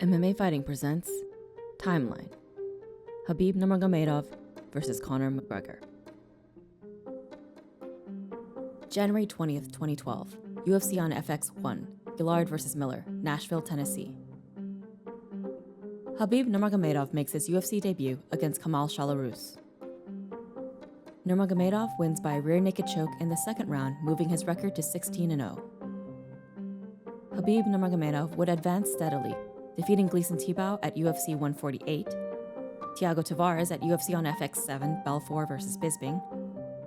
MMA Fighting presents Timeline. Khabib Nurmagomedov versus Conor McGregor. January 20th, 2012. UFC on FX1. Gillard versus Miller, Nashville, Tennessee. Khabib Nurmagomedov makes his UFC debut against Kamal Shalarus. Nurmagomedov wins by a rear naked choke in the second round, moving his record to 16-0. Khabib Nurmagomedov would advance steadily, defeating Gleison Tibau at UFC 148, Thiago Tavares at UFC on FX7, Belfort vs. Bisping,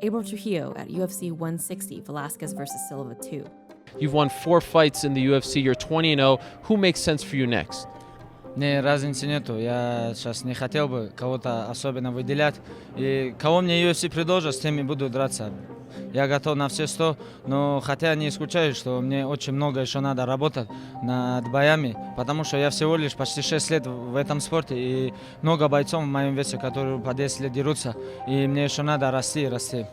Abel Trujillo at UFC 160, Velasquez vs. Silva 2. You've won 4 fights in the UFC, you're 20-0. Who makes sense for you next? Не, разницы нету. Я сейчас не хотел бы кого-то особенно выделять. И кого мне UFC предложат, с теми буду драться. Я готов на все 100, но хотя не исключаю, что мне очень много еще надо работать над боями, потому что я всего лишь почти 6 лет в этом спорте, и много бойцов в моем весе, которые по 10 лет дерутся, и мне еще надо расти и расти.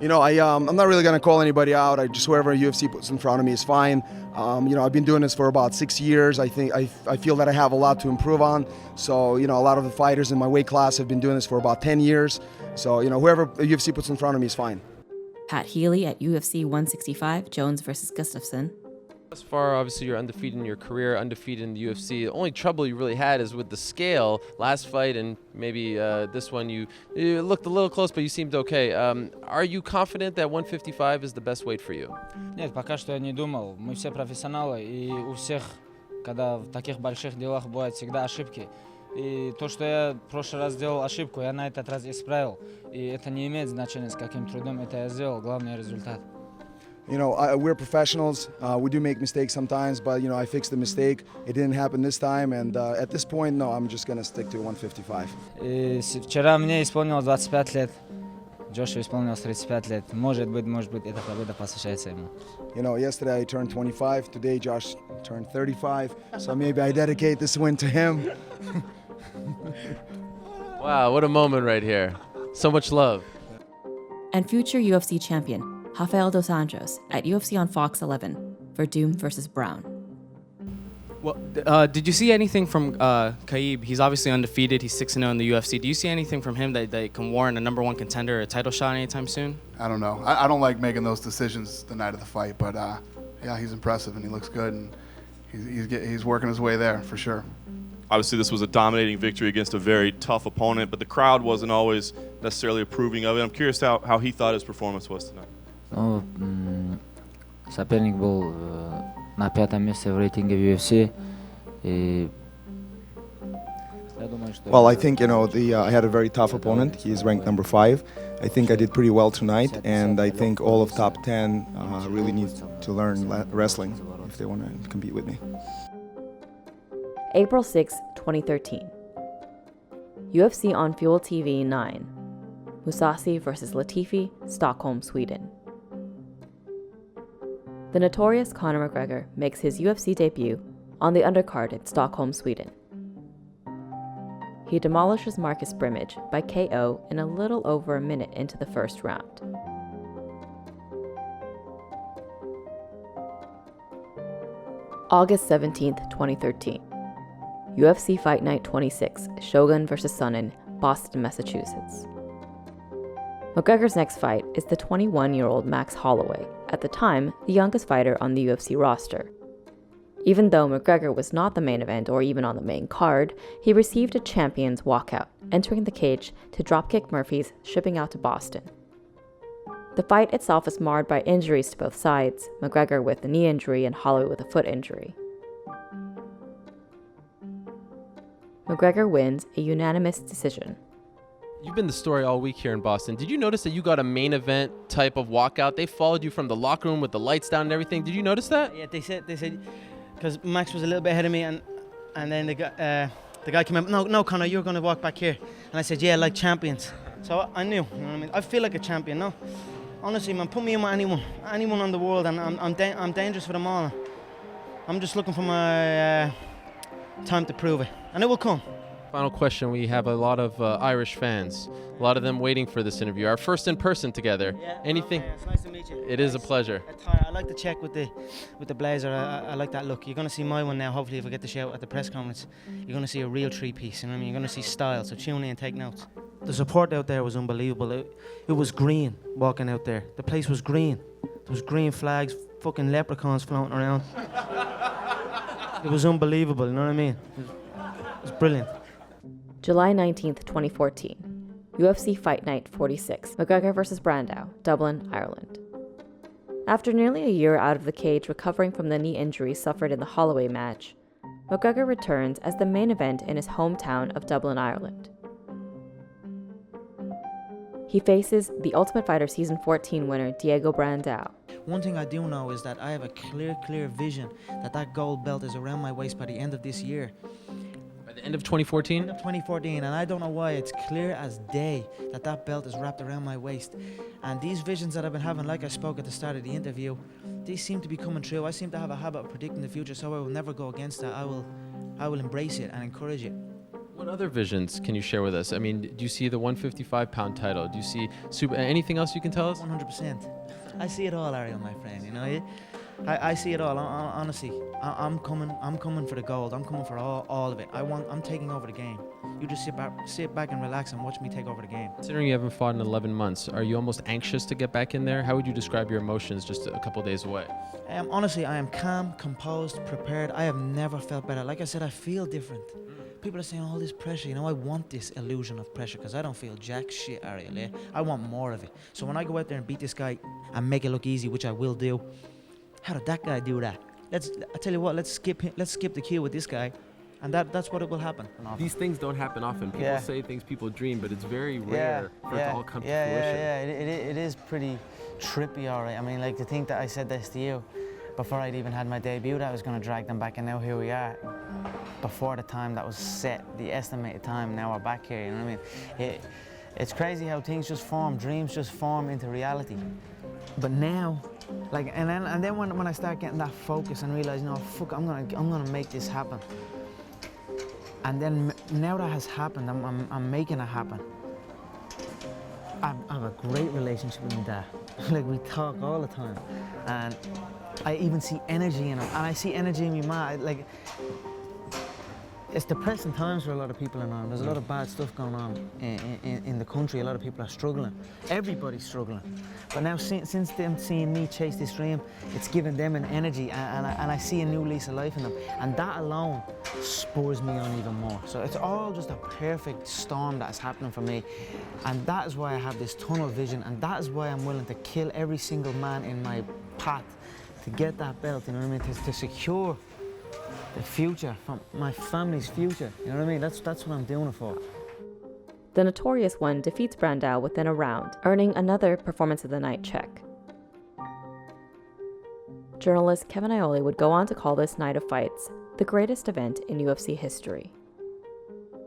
You know, I'm not really going to call anybody out. I just whoever UFC puts in front of me is fine. You know, I've been doing this for about 6 years. I think I feel that I have a lot to improve on. So, you know, a lot of the fighters in my weight class have been doing this for about 10 years. So, you know, whoever UFC puts in front of me is fine. Pat Healy at UFC 165, Jones vs. Gustafsson. Thus far, obviously, you're undefeated in your career, undefeated in the UFC. The only trouble you really had is with the scale. Last fight and maybe this one, you looked a little close, but you seemed okay. Are you confident that 155 is the best weight for you? Нет, пока что я не думал. Мы все профессионалы, и у всех, когда в таких больших делах бывают всегда ошибки. И то, что я в прошлый раз сделал ошибку, я на этот раз исправил. И это не имеет значения, с каким трудом это я сделал. Главный результат. You know, we're professionals. We do make mistakes sometimes, but, you know, I fixed the mistake. It didn't happen this time, and at this point, no, I'm just going to stick to 155. И вчера мне исполнилось 25 лет. Джошу исполнилось 35 лет. Может быть, эта победа посвящается ему. You know, yesterday I turned 25. Today, Josh turned 35. So maybe I dedicate this win to him. Wow, what a moment right here. So much love. And future UFC champion, Rafael dos Anjos at UFC on Fox 11, Verdum vs. Brown. Well, did you see anything from Khabib? He's obviously undefeated. He's 6-0 in the UFC. Do you see anything from him that can warrant a #1 contender or a title shot anytime soon? I don't know. I don't like making those decisions the night of the fight, but yeah, he's impressive and he looks good, and he's working his way there for sure. Obviously, this was a dominating victory against a very tough opponent, but the crowd wasn't always necessarily approving of it. I'm curious how he thought his performance was tonight. Ну, соперник был на 5-м месте в рейтинге в UFC. И я думаю, что Well, I think, you know, I had a very tough opponent. He's ranked number 5. I think I did pretty well tonight, and I think all of top 10 really need to learn wrestling if they want to compete with me. April 6, 2013. UFC on Fuel TV 9. MOUSASI vs. LATIFI, Stockholm, Sweden. The notorious Conor McGregor makes his UFC debut on the undercard in Stockholm, Sweden. He demolishes Marcus Brimage by KO in a little over a minute into the first round. August 17th, 2013. UFC Fight Night 26, Shogun vs. Sonnen, Boston, Massachusetts. McGregor's next fight is the 21-year-old Max Holloway, at the time the youngest fighter on the UFC roster. Even though McGregor was not the main event or even on the main card, he received a champion's walkout, entering the cage to dropkick Murphy's, shipping out to Boston. The fight itself is marred by injuries to both sides, McGregor with a knee injury and Holloway with a foot injury. McGregor wins a unanimous decision. You've been the story all week here in Boston. Did you notice that you got a main event type of walkout? They followed you from the locker room with the lights down and everything. Did you notice that? Yeah, they said because Max was a little bit ahead of me, and then the guy came up. No, Conor, you're going to walk back here. And I said, yeah, like champions. So I knew. You know what I mean? I feel like a champion. No, honestly, man, put me in with anyone on the world, and I'm dangerous for them all. I'm just looking for my time to prove it, and it will come. Final question. We have a lot of Irish fans, a lot of them waiting for this interview. Our first in person together. Yeah, Anything? it's nice to meet you. It is a pleasure. Attire. I like the check with the blazer. I like that look. You're going to see my one now, hopefully, if I get to shout at the press conference. You're going to see a real three-piece, you know what I mean? You're going to see style, so tune in and take notes. The support out there was unbelievable. It was green walking out there. The place was green. There was green flags, fucking leprechauns floating around. It was unbelievable, you know what I mean? It was brilliant. July 19th, 2014. UFC Fight Night 46, McGregor vs. BRANDAO, Dublin, Ireland. After nearly a year out of the cage recovering from the knee injury suffered in the Holloway match, McGregor returns as the main event in his hometown of Dublin, Ireland. He faces the Ultimate Fighter Season 14 winner Diego Brandao. One thing I do know is that I have a clear vision that gold belt is around my waist by the end of this year. By the end of 2014? End of 2014, and I don't know why, it's clear as day that belt is wrapped around my waist. And these visions that I've been having, like I spoke at the start of the interview, these seem to be coming true. I seem to have a habit of predicting the future, so I will never go against that. I will embrace it and encourage it. What other visions can you share with us? I mean, do you see the 155-pound title? Do you see anything else you can tell us? 100%. I see it all, Ariel, my friend. You know, I see it all. Honestly, I'm coming for the gold. I'm coming for all of it. I'm taking over the game. You just sit back and relax and watch me take over the game. Considering you haven't fought in 11 months, are you almost anxious to get back in there? How would you describe your emotions just a couple days away? Honestly, I am calm, composed, prepared. I have never felt better. Like I said, I feel different. People are saying all this pressure. You know, I want this illusion of pressure because I don't feel jack shit, Ariel. Yeah? I want more of it. So when I go out there and beat this guy and make it look easy, which I will do, how did that guy do that? I tell you what, let's skip the queue with this guy, and that's what it will happen. These things don't happen often. People say things people dream, but it's very rare for it to all come to fruition. It is pretty trippy, all right. I mean, like, to think that I said this to you before I'd even had my debut, that I was going to drag them back, and now here we are. Before the time that was set, the estimated time, now we're back here, you know what I mean? It's crazy how things just form, dreams just form into reality. But now, like, and then when I start getting that focus and realize, no, fuck, I'm gonna make this happen. And then now that has happened, I'm making it happen. I have a great relationship with my dad. Like, we talk all the time, and I even see energy in him, and I see energy in my man. It's depressing times for a lot of people in Ireland. There's a lot of bad stuff going on in the country. A lot of people are struggling. Everybody's struggling. But now, since them seeing me chase this dream, it's given them an energy, and I see a new lease of life in them. And that alone spurs me on even more. So it's all just a perfect storm that's happening for me. And that is why I have this tunnel vision, and that is why I'm willing to kill every single man in my path to get that belt, you know what I mean? To secure the future, from my family's future, you know what I mean? That's what I'm doing it for. The Notorious One defeats Brandao within a round, earning another Performance of the Night check. Journalist Kevin Iole would go on to call this night of fights the greatest event in UFC history.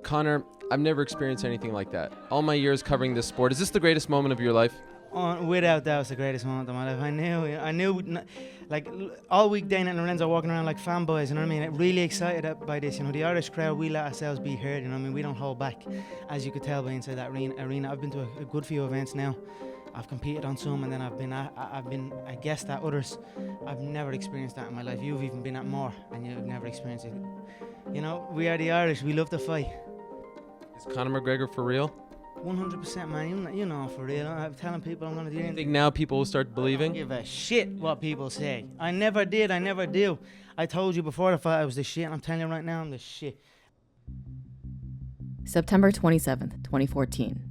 Conor, I've never experienced anything like that. All my years covering this sport, is this the greatest moment of your life? Without doubt, it's the greatest moment of my life. I knew, like, all week Dana and Lorenzo walking around like fanboys, you know what I mean? Really excited by this, you know, the Irish crowd, we let ourselves be heard, you know what I mean? We don't hold back, as you could tell by inside that arena. I've been to a good few events now. I've competed on some, and then I've been a guest at others. I've never experienced that in my life. You've even been at more, and you've never experienced it. You know, we are the Irish, we love to fight. Is Conor McGregor for real? 100%, man. You know, for real. I'm telling people I'm going to do anything. You think now people will start believing? I don't give a shit what people say. I never did. I never do. I told you before the fight I was the shit, and I'm telling you right now I'm the shit. September 27th, 2014.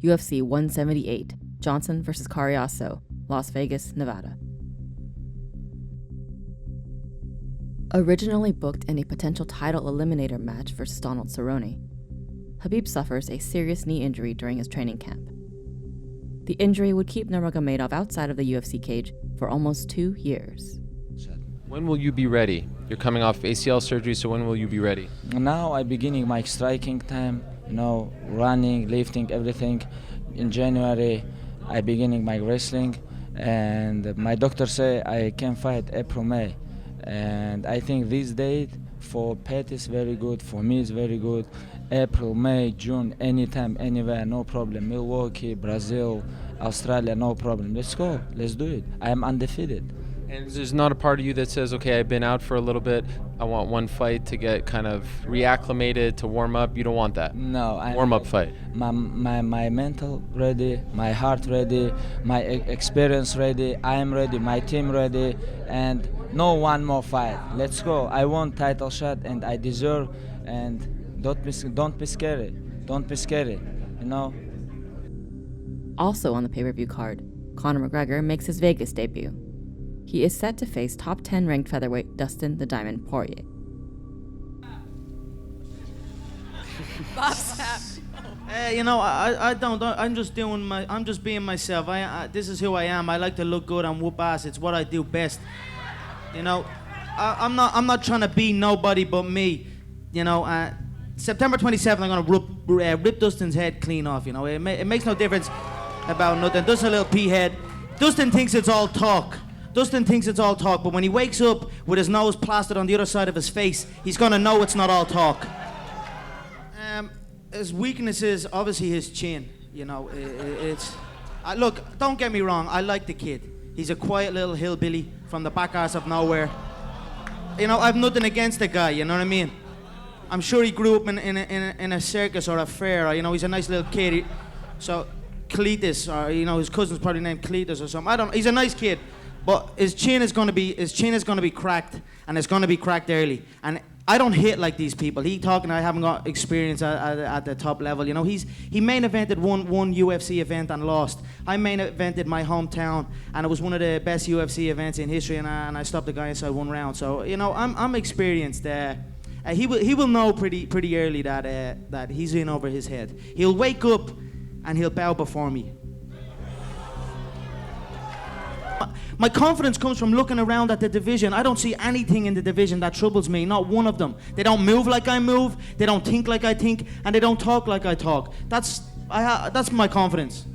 UFC 178, Johnson vs. Carriazo, Las Vegas, Nevada. Originally booked in a potential title eliminator match versus Donald Cerrone, Khabib suffers a serious knee injury during his training camp. The injury would keep Nurmagomedov outside of the UFC cage for almost 2 years. When will you be ready? You're coming off ACL surgery, so when will you be ready? Now I'm beginning my striking time, you know, running, lifting, everything. In January, I'm beginning my wrestling, and my doctor say I can fight April, May. And I think this date For Pat is very good, for me it's very good. April, May, June, anytime, anywhere, no problem. Milwaukee, Brazil, Australia, no problem. Let's go, let's do it. I am undefeated. And there's not a part of you that says, okay, I've been out for a little bit. I want one fight to get kind of reacclimated, to warm up. You don't want that. No. Warm-up fight. My mental ready, my heart ready, my experience ready, I am ready, my team ready, and no one more fight. Let's go. I want title shot and I deserve, and don't be scary. Don't be scary, you know? Also on the pay-per-view card, Conor McGregor makes his Vegas debut. He is set to face top 10 ranked featherweight Dustin the Diamond Poirier. You know, I don't. I'm just being myself. This is who I am. I like to look good and whoop ass. It's what I do best. You know, I'm not trying to be nobody but me. You know, September 27th, I'm gonna rip Dustin's head clean off. You know, it makes no difference about nothing. Dustin a little pea head. Dustin thinks it's all talk. Dustin thinks it's all talk, but when he wakes up with his nose plastered on the other side of his face, he's gonna know it's not all talk. His weakness is obviously his chin. You know, look, don't get me wrong, I like the kid. He's a quiet little hillbilly from the back arse of nowhere. You know, I've nothing against the guy, you know what I mean? I'm sure he grew up in a circus or a fair, or, you know, he's a nice little kid. So, Cletus, or, you know, his cousin's probably named Cletus or something. He's a nice kid. But his chin is gonna be cracked, and it's gonna be cracked early. And I don't hit like these people. I haven't got experience at the top level. You know, he main evented one UFC event and lost. I main evented my hometown, and it was one of the best UFC events in history. And I stopped the guy inside one round. So you know, I'm experienced. He will know pretty early that he's in over his head. He'll wake up, and he'll bow before me. My confidence comes from looking around at the division. I don't see anything in the division that troubles me, not one of them. They don't move like I move, they don't think like I think, and they don't talk like I talk. That's my confidence.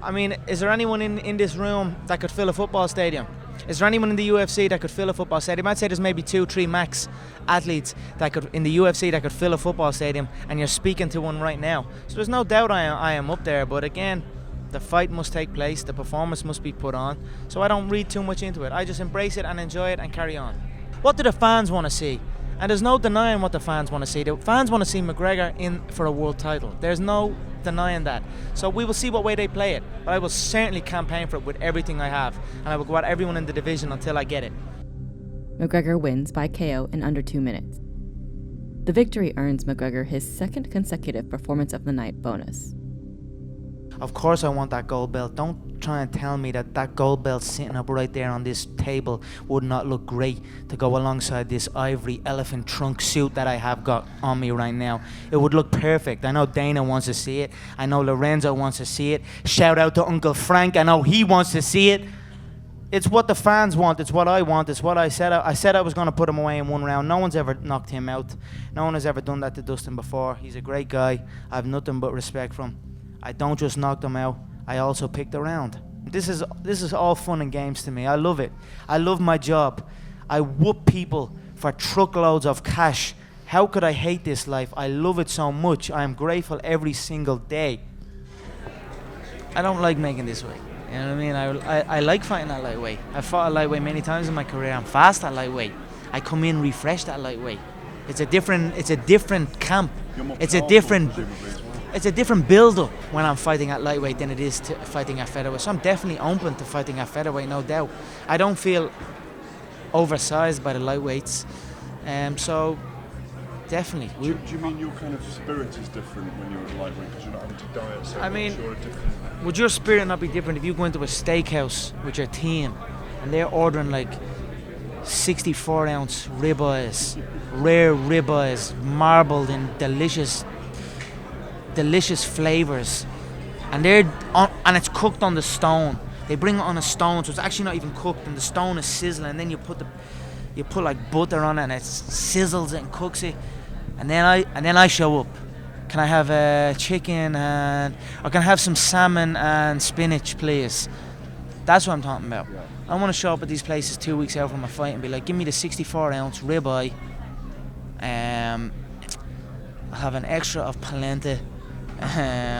I mean, is there anyone in this room that could fill a football stadium? Is there anyone in the UFC that could fill a football stadium? I'd say there's maybe 2-3 max athletes that could, in the UFC, that could fill a football stadium, and you're speaking to one right now. So there's no doubt I am up there, but again, the fight must take place, the performance must be put on, so I don't read too much into it. I just embrace it and enjoy it and carry on. What do the fans want to see? And there's no denying what the fans want to see. The fans want to see McGregor in for a world title. There's no denying that. So we will see what way they play it. But I will certainly campaign for it with everything I have, and I will go at everyone in the division until I get it. McGregor wins by KO in under 2 minutes. The victory earns McGregor his second consecutive Performance of the Night bonus. Of course I want that gold belt. Don't try and tell me that gold belt sitting up right there on this table would not look great to go alongside this ivory elephant trunk suit that I have got on me right now. It would look perfect. I know Dana wants to see it. I know Lorenzo wants to see it. Shout out to Uncle Frank. I know he wants to see it. It's what the fans want. It's what I want. It's what I said. I said I was going to put him away in one round. No one's ever knocked him out. No one has ever done that to Dustin before. He's a great guy. I have nothing but respect for him. I don't just knock them out, I also pick the round. This is all fun and games to me. I love it. I love my job. I whoop people for truckloads of cash. How could I hate this life? I love it so much. I am grateful every single day. I don't like making this weight. You know what I mean? I like fighting at lightweight. I've fought at lightweight many times in my career. I'm fast at lightweight. I come in refreshed at lightweight. It's a different camp. It's a different build-up when I'm fighting at lightweight than it is to fighting at featherweight. So I'm definitely open to fighting at featherweight, no doubt. I don't feel oversized by the lightweights, so definitely. Do you mean your kind of spirit is different when you're at lightweight because you're not having to diet so much? You're a different... Would your spirit not be different if you go into a steakhouse with your team and they're ordering like 64-ounce ribeyes, rare ribeyes, marbled in delicious flavors, and it's cooked on the stone. They bring it on a stone, so it's actually not even cooked, and the stone is sizzling, and then you put like butter on it, and it sizzles it and cooks it, and then I show up. Can I have chicken or can I have some salmon and spinach, please? That's what I'm talking about. I want to show up at these places 2 weeks out from a fight and be like, give me the 64-ounce ribeye. I'll have an extra of polenta,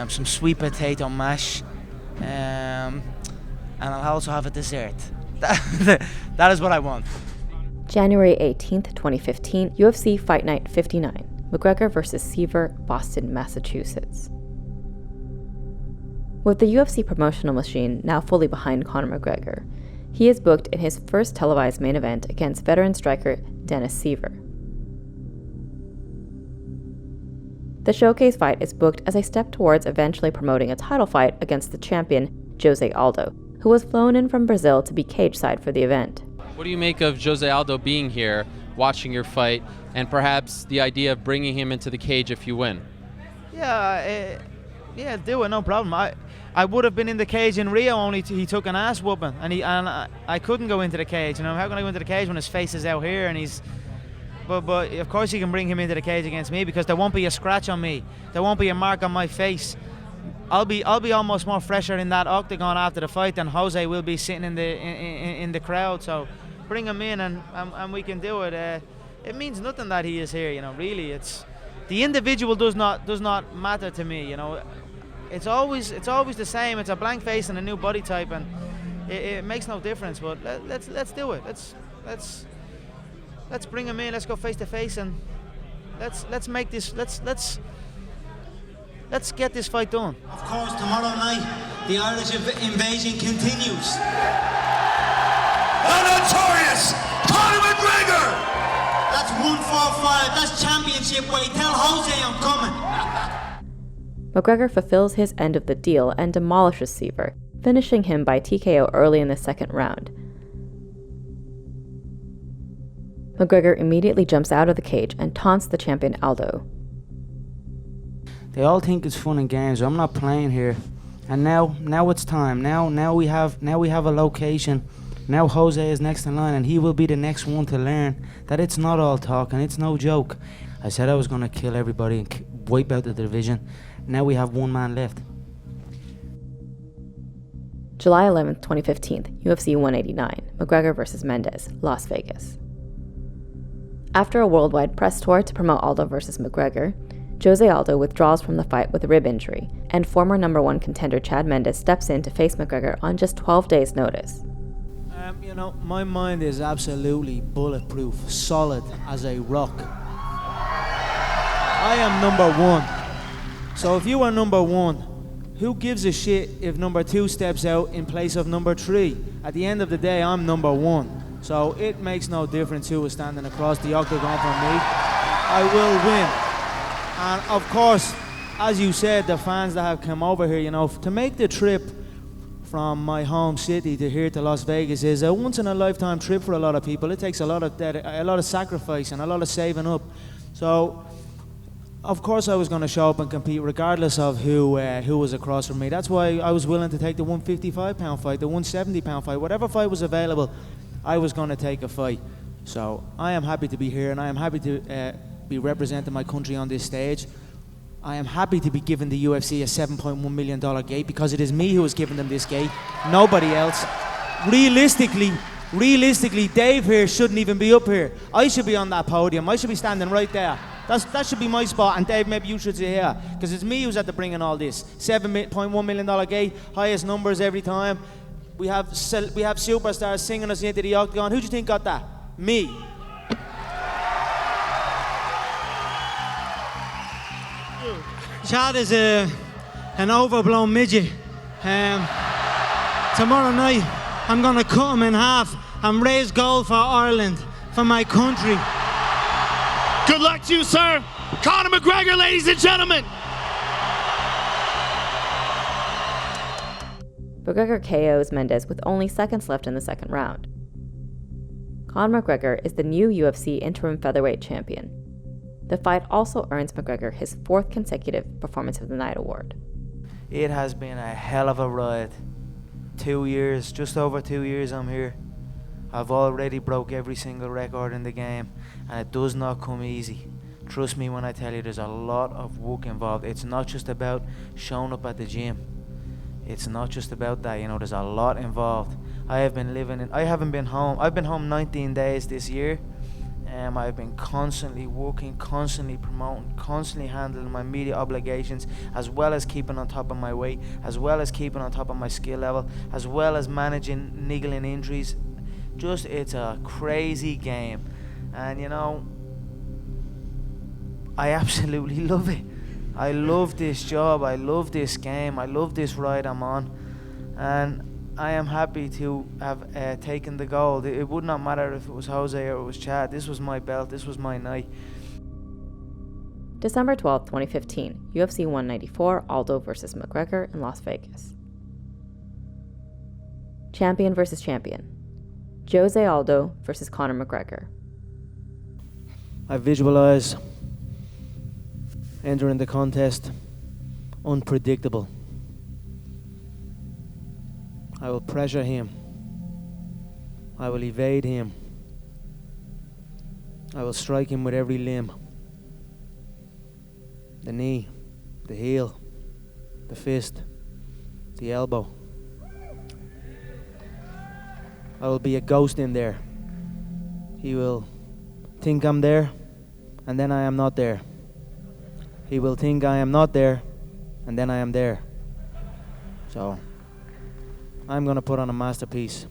some sweet potato mash, and I'll also have a dessert. That is what I want. January 18th, 2015, UFC Fight Night 59. McGregor vs. SIVER, Boston, Massachusetts. With the UFC promotional machine now fully behind Conor McGregor, he is booked in his first televised main event against veteran striker Dennis Siver. The showcase fight is booked as a step towards eventually promoting a title fight against the champion Jose Aldo, who was flown in from Brazil to be cage-side for the event. What do you make of Jose Aldo being here, watching your fight, and perhaps the idea of bringing him into the cage if you win? Yeah, do it, no problem. I would have been in the cage in Rio, only he took an ass whooping, and I couldn't go into the cage. You know, how can I go into the cage when his face is out here and he's? But of course you can bring him into the cage against me, because there won't be a scratch on me, there won't be a mark on my face. I'll be almost more fresher in that octagon after the fight than Jose will be sitting in the crowd. So bring him in and we can do it. It means nothing that he is here. You know, really, it's the individual does not matter to me. You know, it's always the same. It's a blank face and a new body type, and it makes no difference. But let's do it. Let's bring him in. Let's go face to face, and let's make this. Let's get this fight done. Of course, tomorrow night, the Irish invasion continues. The notorious Conor McGregor! That's 145, that's championship weight. Tell Jose I'm coming. McGregor fulfills his end of the deal and demolishes Siver, finishing him by TKO early in the second round. McGregor immediately jumps out of the cage and taunts the champion Aldo. They all think it's fun and games. I'm not playing here, and now it's time. Now we have a location. Now Jose is next in line, and he will be the next one to learn that it's not all talk and it's no joke. I said I was gonna kill everybody and wipe out the division. Now we have one man left. July 11th, 2015, UFC 189, McGregor vs. Mendes, Las Vegas. After a worldwide press tour to promote Aldo vs. McGregor, Jose Aldo withdraws from the fight with a rib injury, and former #1 contender Chad Mendes steps in to face McGregor on just 12 days' notice. You know, my mind is absolutely bulletproof, solid as a rock. I am #1. So if you are #1, who gives a shit if #2 steps out in place of #3? At the end of the day, I'm #1. So it makes no difference who is standing across the octagon from me. I will win. And of course, as you said, the fans that have come over here, you know, to make the trip from my home city to here to Las Vegas is a once-in-a-lifetime trip for a lot of people. It takes a lot of sacrifice and a lot of saving up. So, of course, I was going to show up and compete regardless of who was across from me. That's why I was willing to take the 155-pound fight, the 170-pound fight, whatever fight was available. I was going to take a fight. So I am happy to be here, and I am happy to be representing my country on this stage. I am happy to be giving the UFC a $7.1 million gate, because it is me who is giving them this gate, nobody else. Realistically, Dave here shouldn't even be up here. I should be on that podium. I should be standing right there. That should be my spot, and Dave, maybe you should sit here, because it's me who's at the bringing all this. $7.1 million gate, highest numbers every time. We have superstars singing us into the octagon. Who do you think got that? Me. Chad is an overblown midget. Tomorrow night, I'm going to cut him in half and raise gold for Ireland, for my country. Good luck to you, sir. Conor McGregor, ladies and gentlemen. McGregor KOs Mendes with only seconds left in the second round. Conor McGregor is the new UFC interim featherweight champion. The fight also earns McGregor his 4th consecutive Performance of the Night award. It has been a hell of a ride. 2 years, just over 2 years I'm here. I've already broke every single record in the game, and it does not come easy. Trust me when I tell you, there's a lot of work involved. It's not just about showing up at the gym. It's not just about that, you know, there's a lot involved. I haven't been home. I've been home 19 days this year. I've been constantly working, constantly promoting, constantly handling my media obligations, as well as keeping on top of my weight, as well as keeping on top of my skill level, as well as managing niggling injuries. Just, it's a crazy game. And you know, I absolutely love it. I love this job, I love this game, I love this ride I'm on. And I am happy to have taken the gold. It would not matter if it was Jose or it was Chad. This was my belt, this was my night. December 12, 2015, UFC 194, Aldo versus McGregor in Las Vegas. Champion versus champion. Jose Aldo versus Conor McGregor. I visualize entering the contest unpredictable. I will pressure him. I will evade him. I will strike him with every limb. The knee, the heel, the fist, the elbow. I will be a ghost in there. He will think I'm there, and then I am not there. He will think I am not there, and then I am there. So I'm gonna put on a masterpiece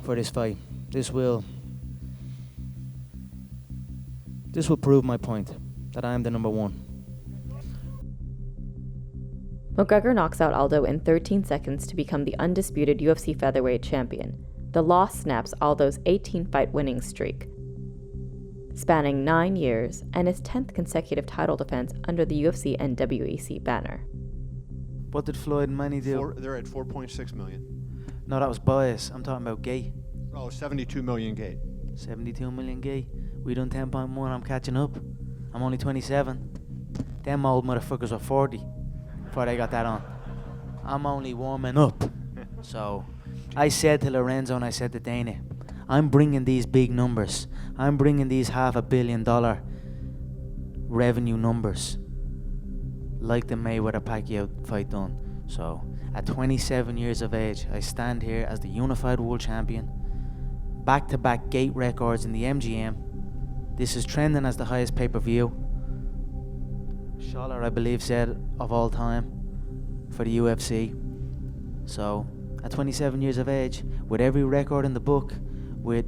for this fight. This will prove my point that I am the number one. McGregor knocks out Aldo in 13 seconds to become the undisputed UFC featherweight champion. The loss snaps Aldo's 18-fight winning streak, spanning 9 years and his 10th consecutive title defense under the UFC and WEC banner. What did Floyd and Manny do? They're at 4.6 million. No, that was bias. I'm talking about gay. Oh, 72 million gay. 72 million gay. We done 10.1. I'm catching up. I'm only 27. Them old motherfuckers were 40 before they got that on. I'm only warming up. So I said to Lorenzo and I said to Dana, I'm bringing these big numbers. I'm bringing these $500 million revenue numbers, like the Mayweather-Pacquiao fight done. So, at 27 years of age, I stand here as the unified world champion, back-to-back gate records in the MGM. This is trending as the highest pay-per-view. Schaller, I believe, said of all time for the UFC. So, at 27 years of age, with every record in the book, with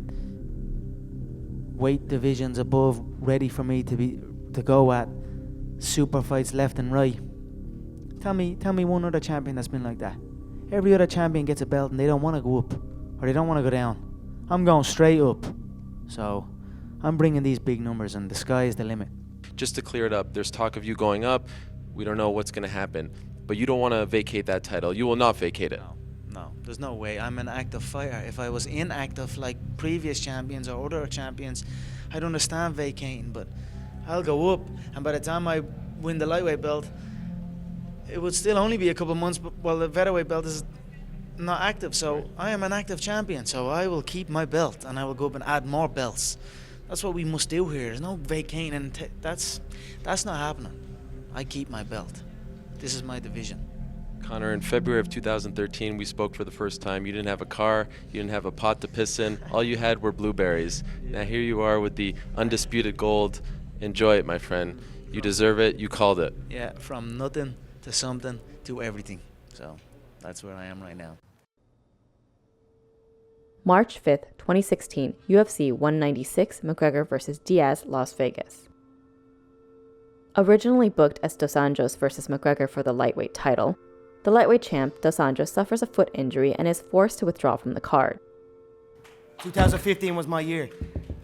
weight divisions above ready for me to go at, super fights left and right. Tell me one other champion that's been like that. Every other champion gets a belt and they don't want to go up, or they don't want to go down. I'm going straight up. So I'm bringing these big numbers and the sky is the limit. Just to clear it up, there's talk of you going up. We don't know what's going to happen, but you don't want to vacate that title. You will not vacate it. No, there's no way. I'm an active fighter. If I was inactive like previous champions or other champions, I'd understand vacating, but I'll go up, and by the time I win the lightweight belt, it would still only be a couple of months while the featherweight belt is not active. So I am an active champion, so I will keep my belt and I will go up and add more belts. That's what we must do here. There's no vacating, and that's not happening. I keep my belt. This is my division. Conor, in February of 2013, we spoke for the first time. You didn't have a car, you didn't have a pot to piss in. All you had were blueberries. Now here you are with the undisputed gold. Enjoy it, my friend. You deserve it. You called it. Yeah, from nothing to something to everything. So that's where I am right now. March 5th, 2016, UFC 196, McGregor vs. Diaz, Las Vegas. Originally booked as Dos Anjos vs. McGregor for the lightweight title, the lightweight champ, Dos Anjos, suffers a foot injury and is forced to withdraw from the card. 2015 was my year.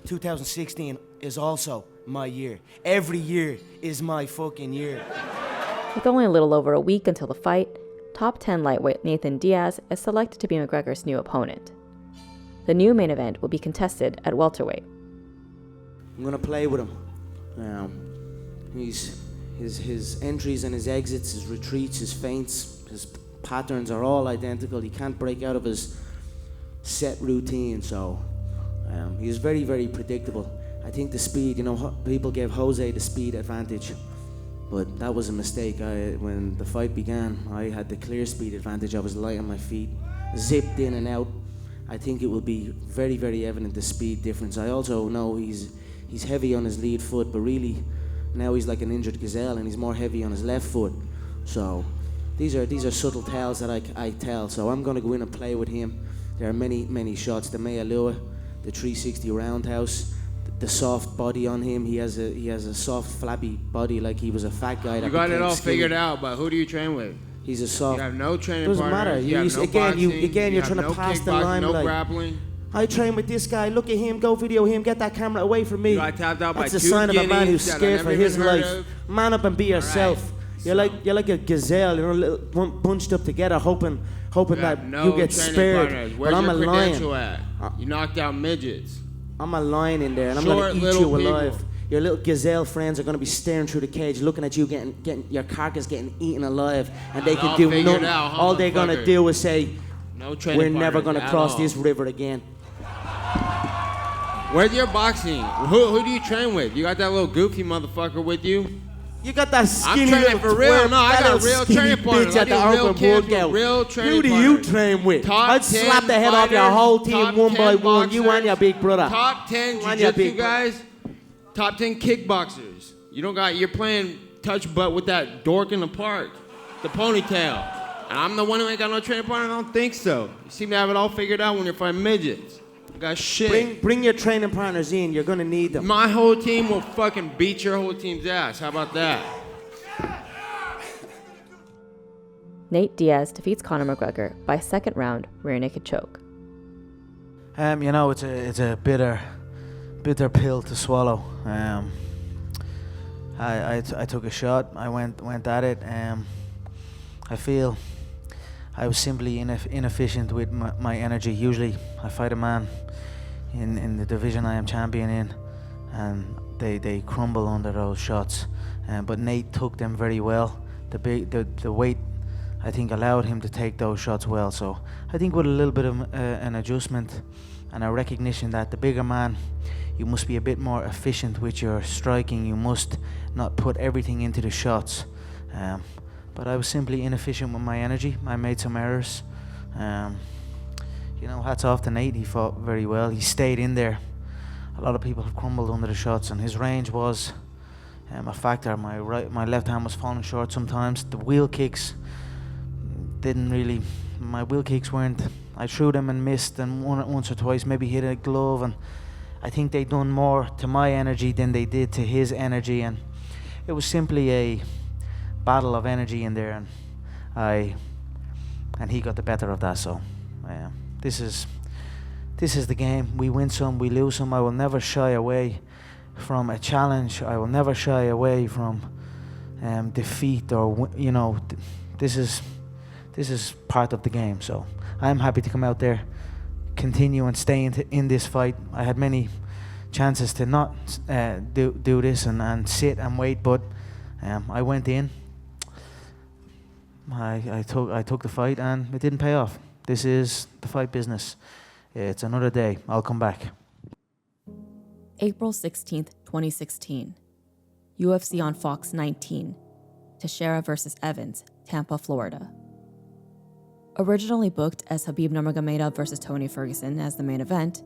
2016 is also my year. Every year is my fucking year. With only a little over a week until the fight, top 10 lightweight Nathan Diaz is selected to be McGregor's new opponent. The new main event will be contested at welterweight. I'm gonna play with him. His entries and his exits, his retreats, his feints, his patterns are all identical. He can't break out of his set routine, so he's very, very predictable. I think the speed, people gave Jose the speed advantage, but that was a mistake. When the fight began, I had the clear speed advantage. I was light on my feet. zipped in and out. I think it will be very, very evident the speed difference. I also know he's heavy on his lead foot, but really now he's like an injured gazelle and he's more heavy on his left foot. So these are subtle tells that I tell. So I'm going to go in and play with him. There are many shots. The Mea Lua, the 360 roundhouse, the soft body on him. He has a soft, flabby body like he was a fat guy. You got it all figured out, but who do you train with? He's a soft. You have no training Doesn't partners, matter. you have no boxing, You're trying to pass the line. No like, grappling. I train with this guy. Look at him. Go video him. Get that camera away from me. You got tapped out by That's a two sign of a man who's guineas that scared I for never his even heard life. of. Man up and be yourself. You're like a gazelle, you know, bunched up together, hoping that No you get training spared. partners. But Where's I'm your a credential lion. at? You knocked out midgets. I'm a lion in there, and I'm Short gonna eat little you people. alive. Your little gazelle friends are gonna be staring through the cage, looking at you, getting your carcass getting eaten alive, and they Got it can all do figured nothing. out, huh, All they're gonna motherfucker? do is say, No training "We're never partners gonna at cross all. this river again." Where's your boxing? Who do you train with? You got that little goofy motherfucker with you? You got that skinny I'm training little for real. twerp, No, I that got little real skinny training partners. bitch I at the do real open camps with workout. real training Who do you partners. train with? Top I'd slap 10 the head off your fighters, whole team top one by 10 one. You and your big brother. Top 10 You and your jiu-jitsu big guys. Top 10 kickboxers. You're playing touch butt with that dork in the park. The ponytail. And I'm the one who ain't got no training partner? I don't think so. You seem to have it all figured out when you're fighting midgets. You got shit. Bring your training partners in. You're gonna need them. My whole team will fucking beat your whole team's ass. How about that? Nate Diaz defeats Conor McGregor by second round rear naked choke. You know, it's a bitter pill to swallow. I took a shot. I went at it. I feel I was simply inefficient with my energy. Usually, I fight a man in the division I am champion in, and they crumble under those shots. But Nate took them very well. The weight, I think, allowed him to take those shots well. So I think with a little bit of an adjustment and a recognition that the bigger man, you must be a bit more efficient with your striking. You must not put everything into the shots. But I was simply inefficient with my energy. I made some errors. You know, hats off to Nate. He fought very well. He stayed in there. A lot of people have crumbled under the shots, and his range was a factor. My left hand was falling short sometimes. The wheel kicks didn't really. My wheel kicks weren't. I threw them and missed, and once or twice maybe hit a glove, and I think they done more to my energy than they did to his energy, and it was simply a battle of energy in there, and he got the better of that. So this is the game. We win some, we lose some. I will never shy away from a challenge. I will never shy away from defeat, or you know, this is part of the game. So I'm happy to come out there, continue and stay in this fight. I had many chances to not do this and sit and wait, but I went in. I took the fight, and it didn't pay off. This is the fight business. It's another day. I'll come back. April 16th, 2016. UFC on Fox 19. TEIXEIRA versus Evans, Tampa, Florida. Originally booked as Khabib Nurmagomedov versus Tony Ferguson as the main event,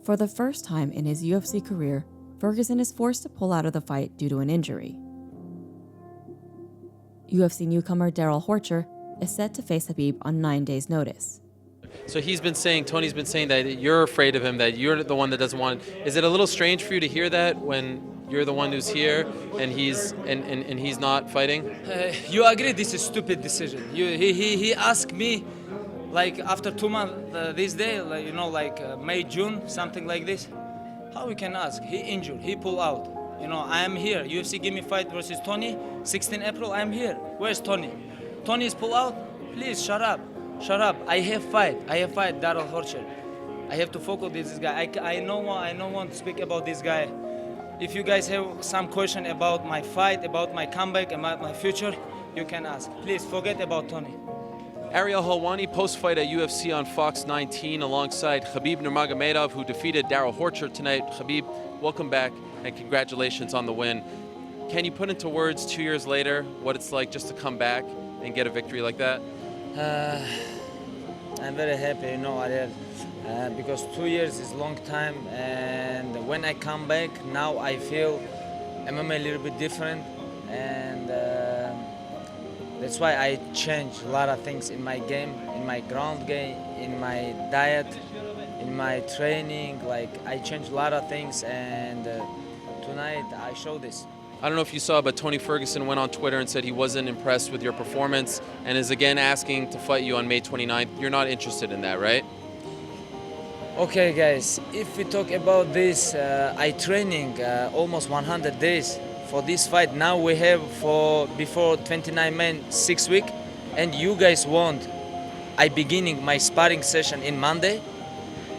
for the first time in his UFC career, Ferguson is forced to pull out of the fight due to an injury. UFC newcomer Daryl Horcher is set to face Khabib on 9 days' notice. So Tony's been saying that you're afraid of him, that you're the one that doesn't want it. Is it a little strange for you to hear that when you're the one who's here and he's not fighting? You agree this is a stupid decision. He asked me, like after 2 months, this day, like, you know, like May, June, something like this. How we can ask? He injured, he pulled out. You know, I am here. UFC give me fight versus Tony, 16 April, I'm here. Where's Tony? Tony is pulled out? Please, shut up. Shut up. I have fight, Daryl Horcher. I have to focus this guy. I no want to speak about this guy. If you guys have some question about my fight, about my comeback, about my future, you can ask. Please forget about Tony. Ariel Helwani post-fight at UFC on Fox 19 alongside Khabib Nurmagomedov, who defeated Daryl Horcher tonight. Khabib, welcome back and congratulations on the win. Can you put into words 2 years later what it's like just to come back and get a victory like that? I'm very happy, you know, Ariel, because 2 years is long time, and when I come back, now I feel MMA a little bit different, and that's why I changed a lot of things in my game, in my ground game, in my diet, in my training. Like, I changed a lot of things, and tonight I show this. I don't know if you saw, but Tony Ferguson went on Twitter and said he wasn't impressed with your performance and is again asking to fight you on May 29th. You're not interested in that, right? Okay, guys, if we talk about this, I training almost 100 days for this fight. Now we have for before 29 men 6 weeks, and you guys want I beginning my sparring session in Monday.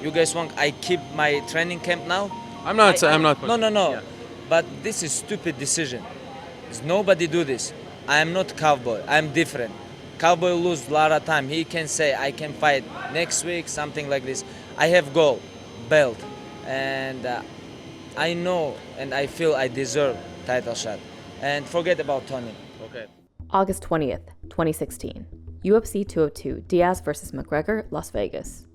You guys want I keep my training camp now? I'm not. No. Yeah. But this is stupid decision. Nobody do this. I am not cowboy. I'm different. Cowboy lose a lot of time. He can say I can fight next week, something like this. I have goal, belt, and I know and I feel I deserve title shot. And forget about Tony. Okay. August 20th, 2016. UFC 202, Diaz vs. McGregor, Las Vegas.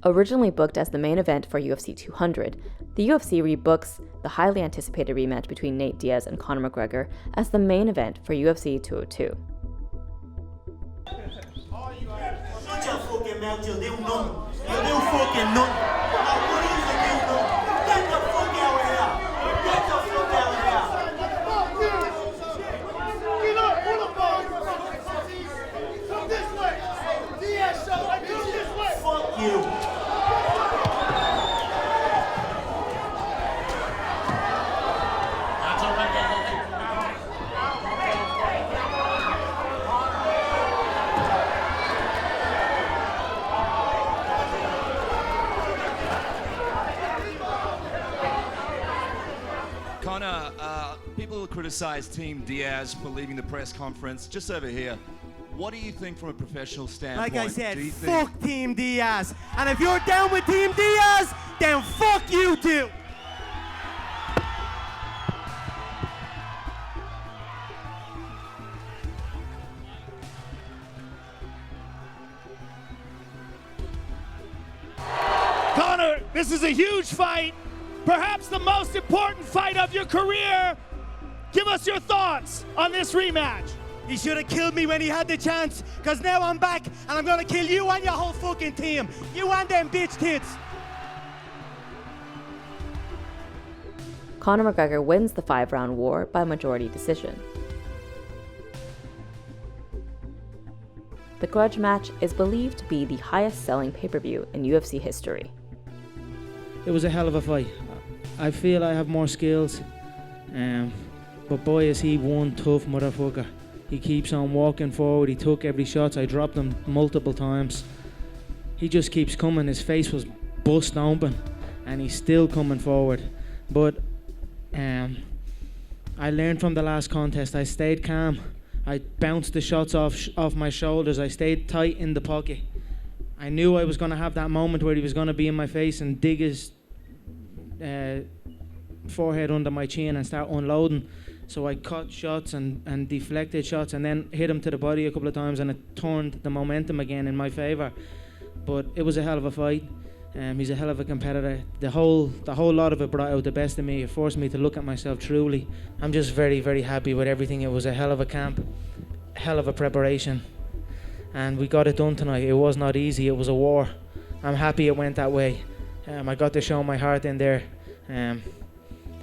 Originally booked as the main event for UFC 200, the UFC rebooks the highly anticipated rematch between Nate Diaz and Conor McGregor as the main event for UFC 202. Shut your fucking mouth, you little nut. You little fucking nut. Now, what is a little nut? Get the fuck out of here. Get the fuck out of here. This way. Diaz, show. I come this way. Fuck you. Conor, people criticize Team Diaz for leaving the press conference. Just over here, what do you think from a professional standpoint? Like I said, do you fuck Team Diaz. And if you're down with Team Diaz, then fuck you too. Conor, this is a huge fight. Perhaps the most important fight of your career. Give us your thoughts on this rematch. He should have killed me when he had the chance, because now I'm back and I'm going to kill you and your whole fucking team. You and them bitch tits. Conor McGregor wins the 5-round war by majority decision. The grudge match is believed to be the highest-selling pay-per-view in UFC history. It was a hell of a fight. I feel I have more skills, but boy is he one tough motherfucker. He keeps on walking forward. He took every shot. I dropped him multiple times. He just keeps coming. His face was bust open, and he's still coming forward. But I learned from the last contest. I stayed calm. I bounced the shots off my shoulders. I stayed tight in the pocket. I knew I was going to have that moment where he was going to be in my face and dig his forehead under my chin and start unloading. So I cut shots and deflected shots and then hit him to the body a couple of times, and it turned the momentum again in my favour. But it was a hell of a fight. He's a hell of a competitor. The whole lot of it brought out the best of me. It forced me to look at myself truly. I'm just very, very happy with everything. It was a hell of a camp, hell of a preparation, and we got it done tonight. It was not easy. It was a war. I'm happy it went that way. I got to show my heart in there.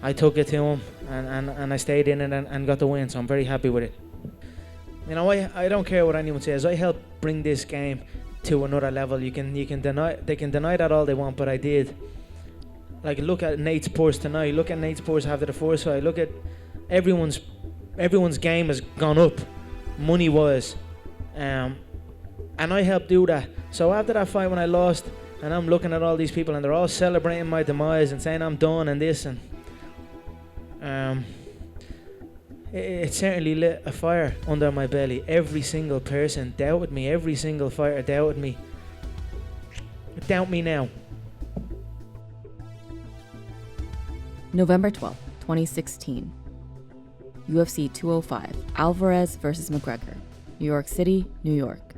I took it to him, and I stayed in it and got the win, so I'm very happy with it. You know, I don't care what anyone says. I helped bring this game to another level. They can deny that all they want, but I did. Like, look at Nate's purse tonight. Look at Nate's purse after the first fight. Look at everyone's game has gone up, money-wise, and I helped do that. So after that fight when I lost, and I'm looking at all these people and they're all celebrating my demise and saying I'm done and this, and it certainly lit a fire under my belly. Every single person doubted me. Every single fighter doubted me. Doubt me now. November 12th, 2016. UFC 205, Alvarez vs. McGregor, New York City, New York.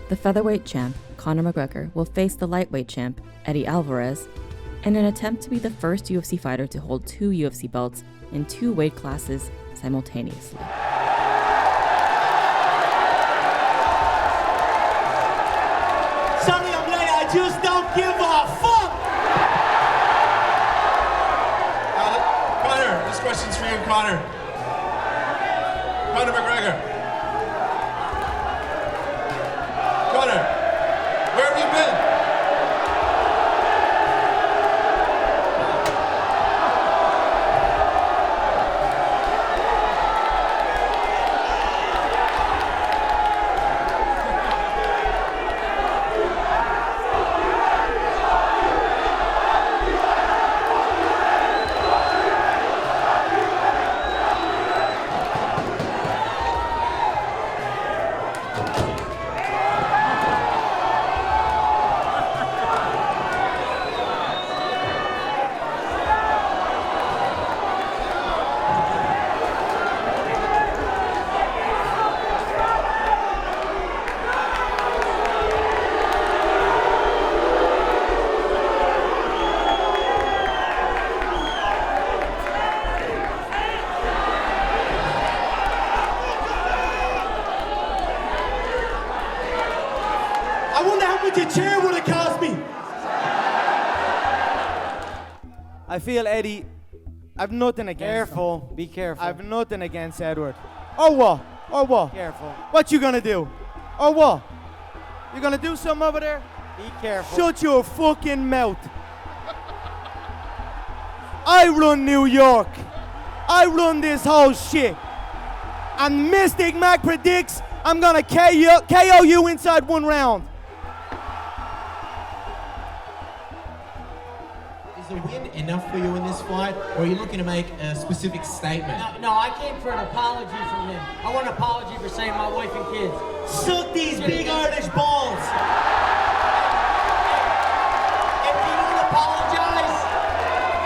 The featherweight champ, Conor McGregor, will face the lightweight champ, Eddie Alvarez, in an attempt to be the first UFC fighter to hold 2 UFC belts in 2 weight classes simultaneously. Sorry I'm late, I just don't give a fuck! Conor, this question's for you, Conor. Conor McGregor. Conor, where have you been? I wonder how much a chair would have cost me. I feel Eddie, I've nothing against him. Be careful. I've nothing against Edward. Or what? Or what? Careful. What you gonna do? Or what? You gonna do something over there? Be careful. Shut your fucking mouth. I run New York. I run this whole shit. And Mystic Mac predicts I'm gonna KO you inside 1 round. Is a win enough for you in this fight, or are you looking to make a specific statement? No, I came for an apology from him. I want an apology for saying my wife and kids. Suck these big Irish balls. If you don't apologize,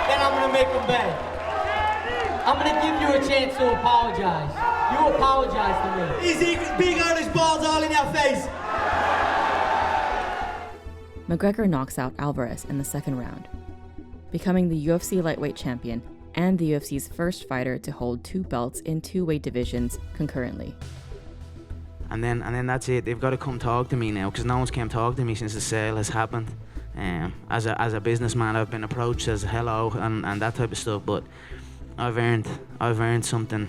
then I'm gonna make them beg. I'm gonna give you a chance to apologize. You apologize to me. These big Irish balls all in your face. McGregor knocks out Alvarez in the 2nd round, becoming the UFC lightweight champion and the UFC's first fighter to hold 2 belts in 2 weight divisions concurrently. And then that's it. They've got to come talk to me now, because no one's come talk to me since the sale has happened. As a businessman, I've been approached as hello and that type of stuff, but I've earned something.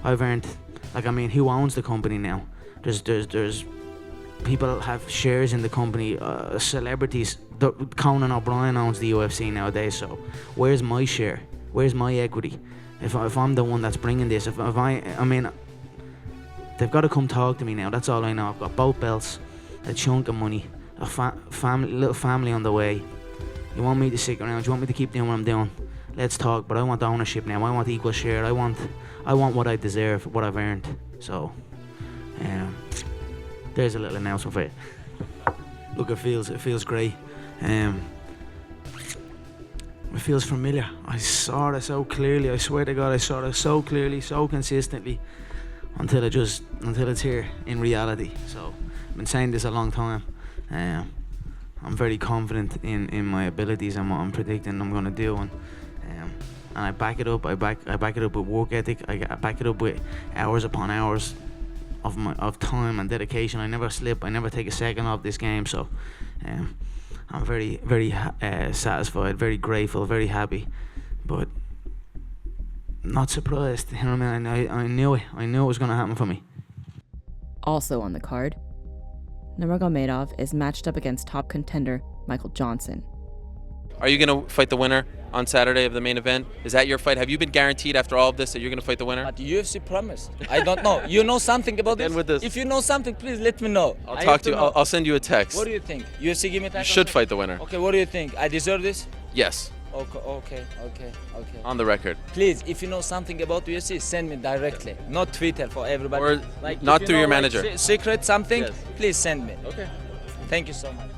Who owns the company now? There's people have shares in the company, celebrities. Conan O'Brien owns the UFC nowadays, so where's my share? Where's my equity? If I'm the one that's bringing this, they've got to come talk to me now. That's all I know. I've got both belts, a chunk of money, a little family on the way. You want me to stick around? You want me to keep doing what I'm doing? Let's talk. But I want ownership now. I want equal share. I want what I deserve, what I've earned. So, there's a little announcement for you. Look, it feels great. It feels familiar. I saw it so clearly. I swear to God, I saw it so clearly, so consistently, until it's here in reality. So I've been saying this a long time. I'm very confident in my abilities and what I'm predicting I'm gonna do, and I back it up. I back it up with work ethic. I back it up with hours upon hours of time and dedication. I never slip. I never take a second off this game. So I'm very, very satisfied, very grateful, very happy, but not surprised. You know what I mean? I knew it. I knew it was going to happen for me. Also on the card, Nurmagomedov is matched up against top contender Michael Johnson. Are you going to fight the winner on Saturday of the main event? Is that your fight? Have you been guaranteed after all of this that you're going to fight the winner? But UFC promised. I don't know. You know something about this? With this? If you know something, please let me know. I'll talk to you. I'll send you a text. What do you think? UFC give me time? You should fight the winner. Okay, what do you think? I deserve this? Yes. Okay. On the record. Please, if you know something about UFC, send me directly. Not Twitter for everybody. Or not through your manager. Secret something, yes. Please send me. Okay. Thank you so much.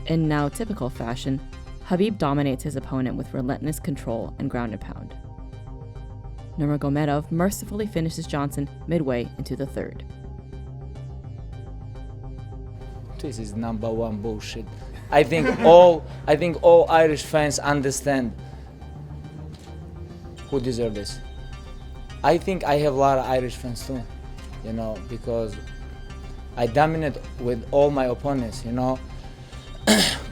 In now typical fashion, Khabib dominates his opponent with relentless control and ground and pound. Nurmagomedov mercifully finishes Johnson midway into the 3rd. This is #1 bullshit. I think all Irish fans understand who deserve this. I think I have a lot of Irish fans too, you know, because I dominate with all my opponents, you know.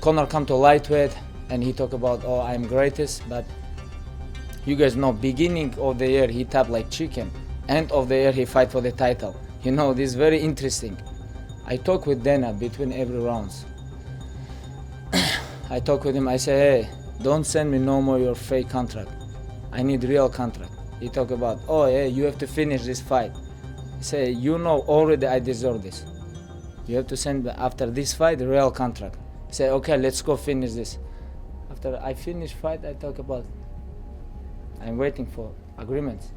Conor come to lightweight and he talk about, oh, I'm greatest, but you guys know, beginning of the year he tapped like chicken, end of the year he fight for the title. You know, this is very interesting. I talk with Dana between every rounds. I talk with him, I say, hey, don't send me no more your fake contract. I need real contract. He talk about, oh yeah, you have to finish this fight. I say, you know already I deserve this. You have to send me after this fight the real contract. I say, okay, let's go finish this. After I finish fight, I talk about, I'm waiting for agreements.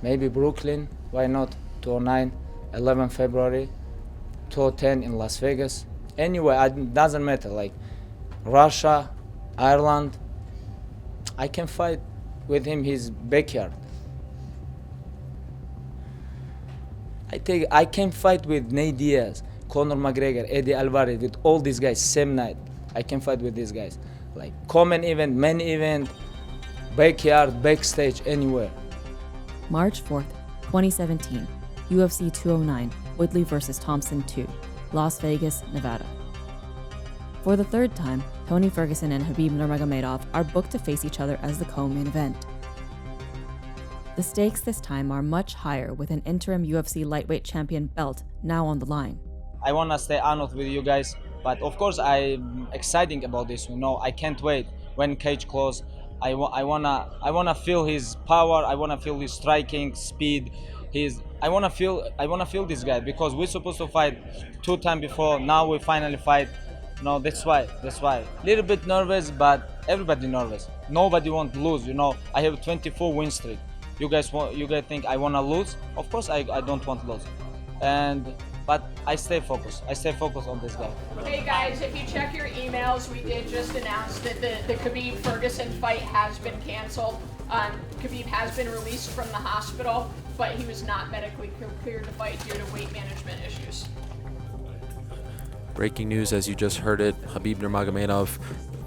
Maybe Brooklyn, why not? 209, 11 February, 210 in Las Vegas. Anyway, it doesn't matter, like Russia, Ireland, I can fight with him his backyard. I can fight with Nate Diaz, Conor McGregor, Eddie Alvarez, with all these guys same night. I can fight with these guys. Like common event, main event, backyard, backstage, anywhere. March 4th, 2017, UFC 209, Woodley vs. Thompson II, Las Vegas, Nevada. For the third time, Tony Ferguson and Khabib Nurmagomedov are booked to face each other as the co-main event. The stakes this time are much higher, with an interim UFC lightweight champion belt now on the line. I want to stay honest with you guys, but of course I'm excited about this. You know, I can't wait when cage close. I wanna feel his power. I wanna feel his striking speed. I wanna feel this guy, because we're supposed to fight 2 times before. Now we finally fight. No, that's why. Little bit nervous, but everybody nervous. Nobody want to lose. You know, I have 24 win streak. You guys think I wanna lose? Of course I don't want to lose. But I stay focused. I stay focused on this guy. Hey guys, if you check your emails, we did just announce that the Khabib Ferguson fight has been canceled. Khabib has been released from the hospital, but he was not medically cleared to fight due to weight management issues. Breaking news, as you just heard it, Khabib Nurmagomedov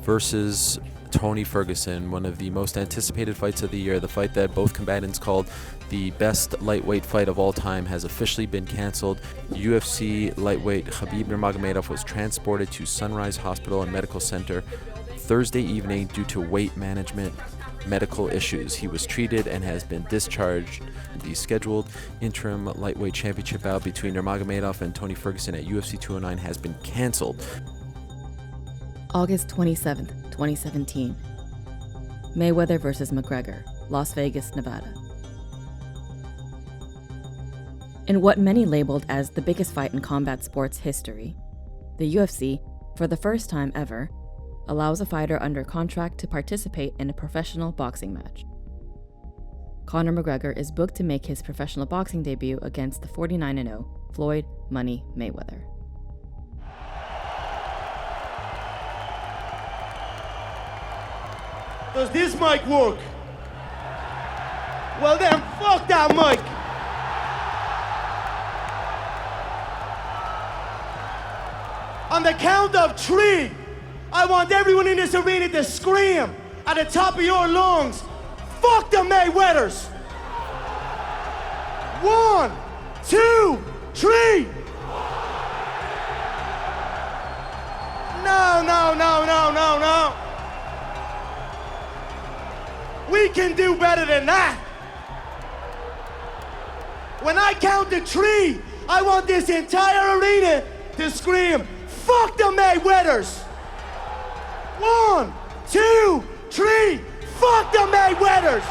versus Tony Ferguson, one of the most anticipated fights of the year. The fight that both combatants called the best lightweight fight of all time has officially been canceled. UFC lightweight Khabib Nurmagomedov was transported to Sunrise Hospital and Medical Center Thursday evening due to weight management medical issues. He was treated and has been discharged. The scheduled interim lightweight championship bout between Nurmagomedov and Tony Ferguson at UFC 209 has been canceled. August 27th, 2017. Mayweather vs. McGregor, Las Vegas, Nevada. In what many labeled as the biggest fight in combat sports history, the UFC, for the first time ever, allows a fighter under contract to participate in a professional boxing match. Conor McGregor is booked to make his professional boxing debut against the 49-0 Floyd Money Mayweather. Does this mic work? Well then, fuck that mic! On the count of 3, I want everyone in this arena to scream at the top of your lungs, fuck the Mayweathers! 1, 2, 3! No. We can do better than that. When I count to 3, I want this entire arena to scream, fuck the Mayweathers! 1, 2, 3, fuck the Mayweathers!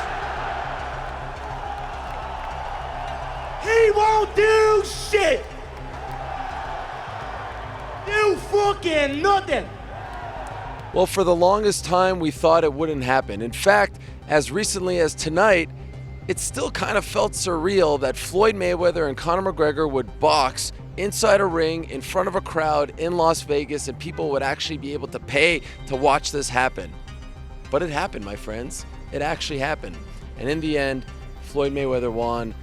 He won't do shit! Do fucking nothing! Well, for the longest time, we thought it wouldn't happen. In fact, as recently as tonight, it still kind of felt surreal that Floyd Mayweather and Conor McGregor would box inside a ring in front of a crowd in Las Vegas, and people would actually be able to pay to watch this happen. But it happened, my friends. It actually happened. And in the end, Floyd Mayweather won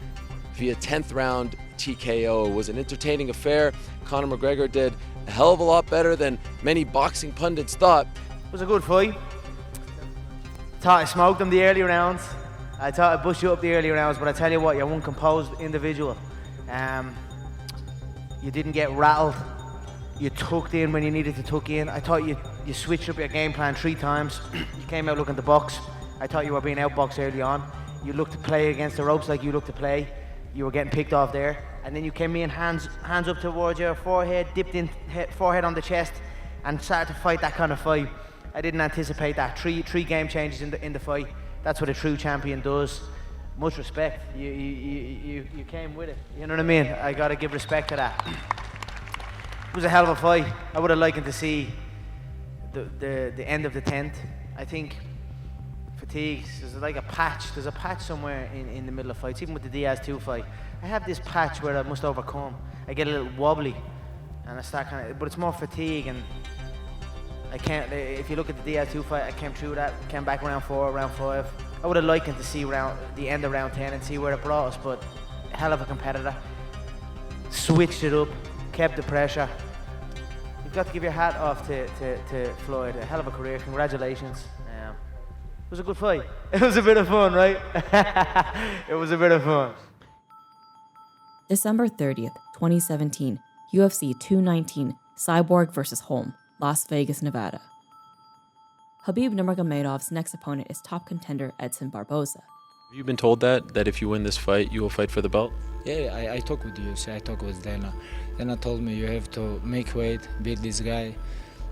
via 10th round TKO. It was an entertaining affair. Conor McGregor did a hell of a lot better than many boxing pundits thought. It was a good fight. Thought I smoked him the early rounds. I thought I bushed you up the early rounds, but I tell you what, you're one composed individual. You didn't get rattled. You tucked in when you needed to tuck in. I thought you switched up your game plan 3 times. You came out looking to box. I thought you were being outboxed early on. You looked to play against the ropes like you looked to play. You were getting picked off there. And then you came in hands up towards your forehead, dipped in forehead on the chest, and started to fight that kind of fight. I didn't anticipate that. Three game changes in the fight. That's what a true champion does. Much respect. You came with it. You know what I mean? I gotta give respect to that. It was a hell of a fight. I would have liked to see the end of the 10th. I think fatigue, there's like a patch. There's a patch somewhere in the middle of fights, even with the Diaz 2 fight. I have this patch where I must overcome. I get a little wobbly, and I start but it's more fatigue, and I can't. If you look at the Diaz 2 fight, I came through that, came back round 4, round 5. I would have liked to see the end of round 10 and see where it brought us, but hell of a competitor. Switched it up, kept the pressure. You've got to give your hat off to Floyd. A hell of a career. Congratulations. It was a good fight. It was a bit of fun, right? It was a bit of fun. December 30th, 2017, UFC 219, Cyborg vs. Holm, Las Vegas, Nevada. Khabib Nurmagomedov's next opponent is top contender Edson Barboza. Have you been told that if you win this fight, you will fight for the belt? Yeah, I talked with UFC, I talked with Dana. Dana told me you have to make weight, beat this guy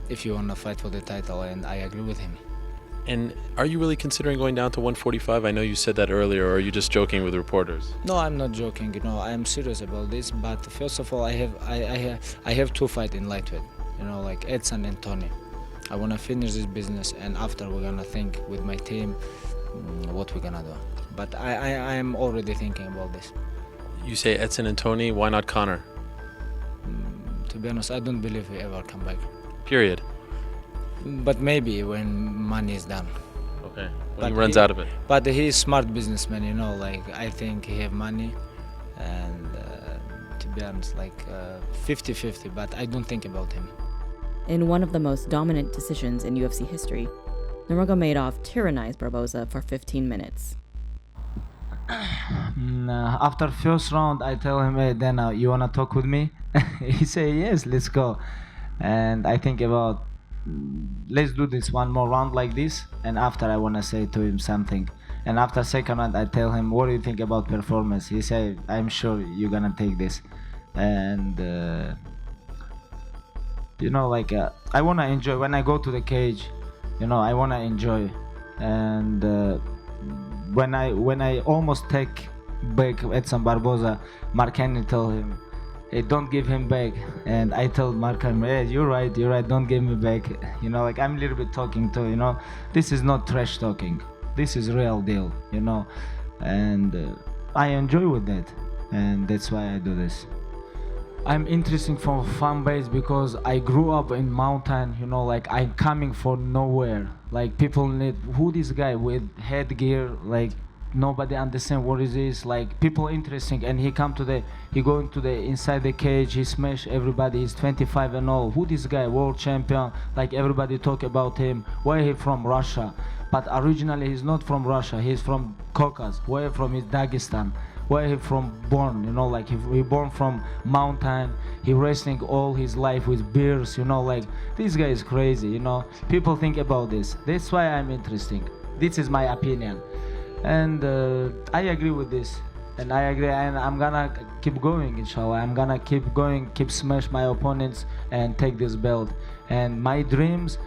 if you want to fight for the title, and I agree with him. And are you really considering going down to 145? I know you said that earlier, or are you just joking with reporters? No, I'm not joking. You know, I'm serious about this. But first of all, I have 2 fights in lightweight. You know, like Edson and Tony. I want to finish this business, and after we're gonna think with my team what we're gonna do. But I am already thinking about this. You say Edson and Tony. Why not Conor? To be honest, I don't believe he ever come back. Period. But maybe when money is done. Okay, when he runs out of it. But he's a smart businessman, you know, like I think he have money, and to be honest, like 50-50, but I don't think about him. In one of the most dominant decisions in UFC history, Nurmagomedov tyrannized Barboza for 15 minutes. After first round, I tell him, hey, Dana, you wanna talk with me? He say, yes, let's go. And I think about, let's do this one more round like this, and after I want to say to him something. And after second round, I tell him, what do you think about performance? He say, I'm sure you're gonna take this. And you know, like I want to enjoy when I go to the cage, you know, I want to enjoy. And when I almost take back Edson Barboza, Mark Henry told him, hey, don't give him back. And I told Mark Henry, hey, you're right, don't give me back. You know, like I'm a little bit talking to, you know, this is not trash talking. This is real deal, you know. And I enjoy with that. And that's why I do this. I'm interesting for fan base because I grew up in mountain, you know, like I'm coming from nowhere. Like people need, who this guy with headgear, like nobody understand what it is, like people interesting, and he go into the inside the cage, he smash everybody, he's 25 and all. Who this guy, world champion, like everybody talk about him, where he from, Russia, but originally he's not from Russia, he's from Caucasus, where from is Dagestan, where he from born, you know, like he born from mountain, he wrestling all his life with bears, you know, like this guy is crazy, you know, people think about this, that's why I'm interesting, this is my opinion. And I agree with this, and I agree, and I'm gonna keep going, inshallah. I'm gonna keep going, keep smash my opponents and take this belt. And my dreams,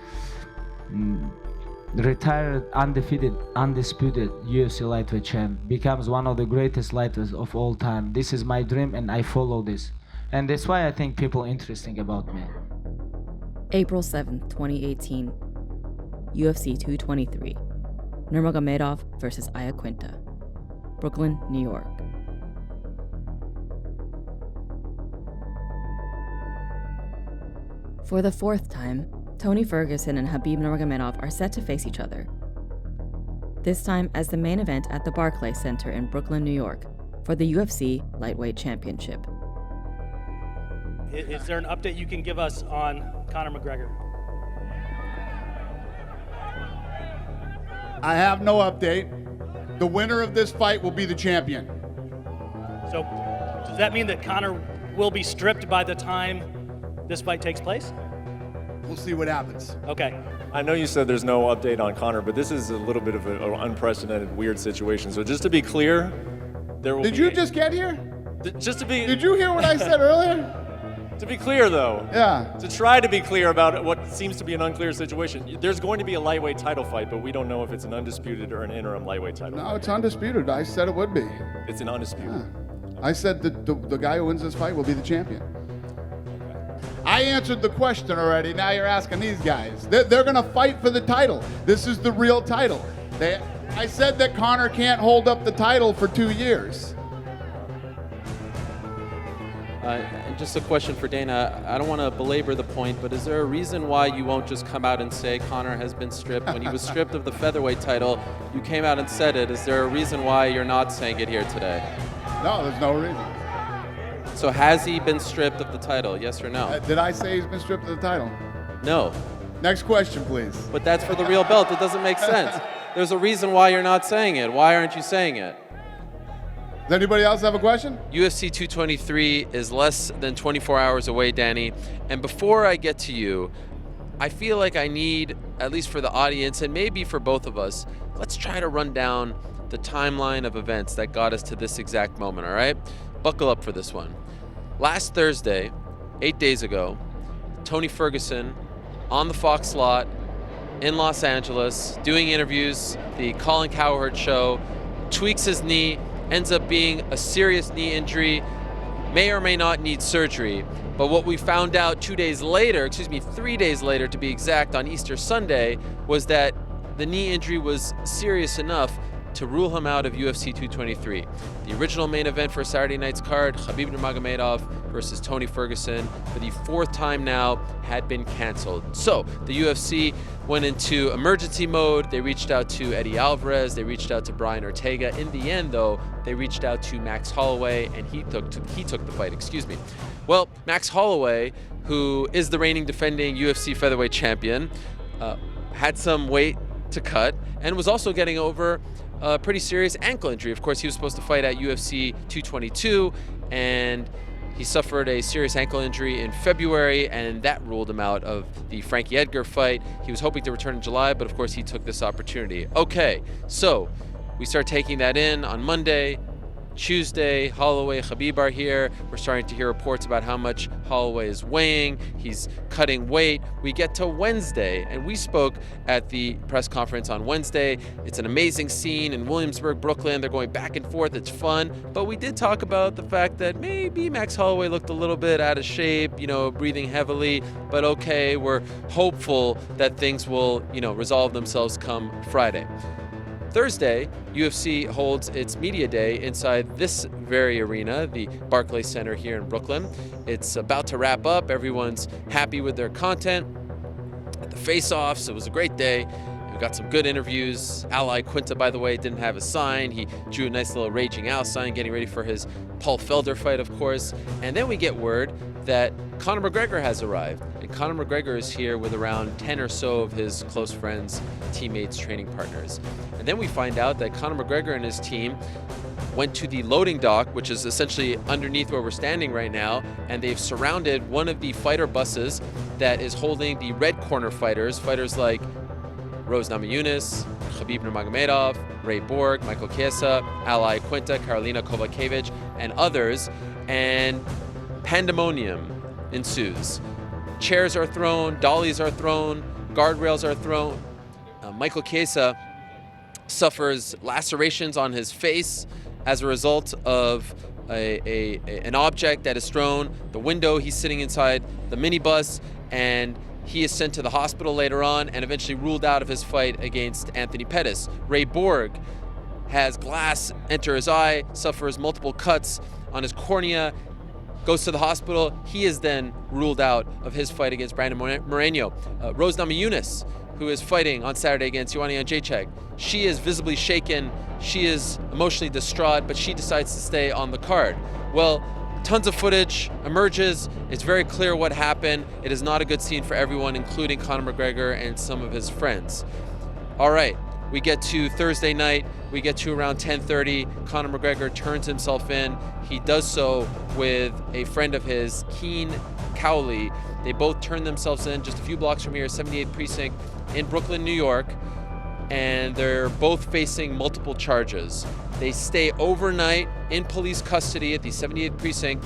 retired, undefeated, undisputed UFC lightweight champ, becomes one of the greatest lightweights of all time. This is my dream, and I follow this, and that's why I think people interesting about me. April 7th, 2018, UFC 223. Nurmagomedov versus Iaquinta, Brooklyn, New York. For the 4th time, Tony Ferguson and Khabib Nurmagomedov are set to face each other. This time as the main event at the Barclays Center in Brooklyn, New York, for the UFC Lightweight Championship. Is there an update you can give us on Conor McGregor? I have no update. The winner of this fight will be the champion. So, does that mean that Conor will be stripped by the time this fight takes place? We'll see what happens. Okay. I know you said there's no update on Conor, but this is a little bit of an unprecedented, weird situation. So just to be clear, there will Did you just get here? Just to be... Did you hear what I said earlier? To be clear, though. Yeah. To try to be clear about what seems to be an unclear situation, there's going to be a lightweight title fight, but we don't know if it's an undisputed or an interim lightweight title. No, it's undisputed. I said it would be. It's an undisputed. Yeah. I said that the guy who wins this fight will be the champion. I answered the question already. Now you're asking these guys. They're going to fight for the title. This is the real title. I said that Conor can't hold up the title for 2 years. And just a question for Dana. I don't want to belabor the point, but is there a reason why you won't just come out and say Conor has been stripped? When he was stripped of the featherweight title, you came out and said it. Is there a reason why you're not saying it here today? No, there's no reason. So has he been stripped of the title, yes or no? Did I say he's been stripped of the title? No. Next question, please. But that's for the real belt. It doesn't make sense. There's a reason why you're not saying it. Why aren't you saying it? Does anybody else have a question? UFC 223 is less than 24 hours away, Danny. And before I get to you, I feel like I need, at least for the audience and maybe for both of us, let's try to run down the timeline of events that got us to this exact moment, all right? Buckle up for this one. Last Thursday, 8 days ago, Tony Ferguson on the Fox slot in Los Angeles, doing interviews, the Colin Cowherd show, tweaks his knee, ends up being a serious knee injury, may or may not need surgery. But what we found out 3 days later to be exact, on Easter Sunday, was that the knee injury was serious enough to rule him out of UFC 223. The original main event for Saturday night's card, Khabib Nurmagomedov versus Tony Ferguson, for the 4th time now, had been canceled. So the UFC went into emergency mode. They reached out to Eddie Alvarez. They reached out to Brian Ortega. In the end, though, they reached out to Max Holloway, and he took the fight. Excuse me. Well, Max Holloway, who is the reigning defending UFC featherweight champion, had some weight to cut and was also getting over a pretty serious ankle injury. Of course, he was supposed to fight at UFC 222, and he suffered a serious ankle injury in February, and that ruled him out of the Frankie Edgar fight. He was hoping to return in July, but of course he took this opportunity. Okay, so we start taking that in on Monday. Tuesday, Holloway, Khabib are here. We're starting to hear reports about how much Holloway is weighing. He's cutting weight. We get to Wednesday, and we spoke at the press conference on Wednesday. It's an amazing scene in Williamsburg, Brooklyn. They're going back and forth. It's fun. But we did talk about the fact that maybe Max Holloway looked a little bit out of shape, breathing heavily. But okay, we're hopeful that things will, resolve themselves come Friday. Thursday, UFC holds its media day inside this very arena, the Barclays Center here in Brooklyn. It's about to wrap up. Everyone's happy with their content. At the face-offs, it was a great day. We got some good interviews. Ally Quinta, by the way, didn't have a sign. He drew a nice little Raging Al sign, getting ready for his Paul Felder fight, of course. And then we get word that Conor McGregor has arrived. And Conor McGregor is here with around 10 or so of his close friends, teammates, training partners. And then we find out that Conor McGregor and his team went to the loading dock, which is essentially underneath where we're standing right now, and they've surrounded one of the fighter buses that is holding the red corner fighters like Rose Namajunas, Khabib Nurmagomedov, Ray Borg, Michael Chiesa, Ally Quinta, Karolina Kovacevic, and others, and pandemonium ensues. Chairs are thrown, dollies are thrown, guardrails are thrown. Michael Chiesa suffers lacerations on his face as a result of an object that is thrown. The window, he's sitting inside the minibus, and he is sent to the hospital later on and eventually ruled out of his fight against Anthony Pettis. Ray Borg has glass enter his eye, suffers multiple cuts on his cornea, goes to the hospital. He is then ruled out of his fight against Brandon Moreno. Rose Namajunas, who is fighting on Saturday against Joanna Jędrzejczyk, she is visibly shaken. She is emotionally distraught, but she decides to stay on the card. Well, Tons of footage emerges. It's very clear what happened. It is not a good scene for everyone, including Conor McGregor and some of his friends. All right, we get to Thursday night. We get to around 10:30. Conor McGregor turns himself in. He does so with a friend of his, Keen Cowley. They both turn themselves in just a few blocks from here, 78th Precinct in Brooklyn, New York. And they're both facing multiple charges. They stay overnight in police custody at the 78th Precinct.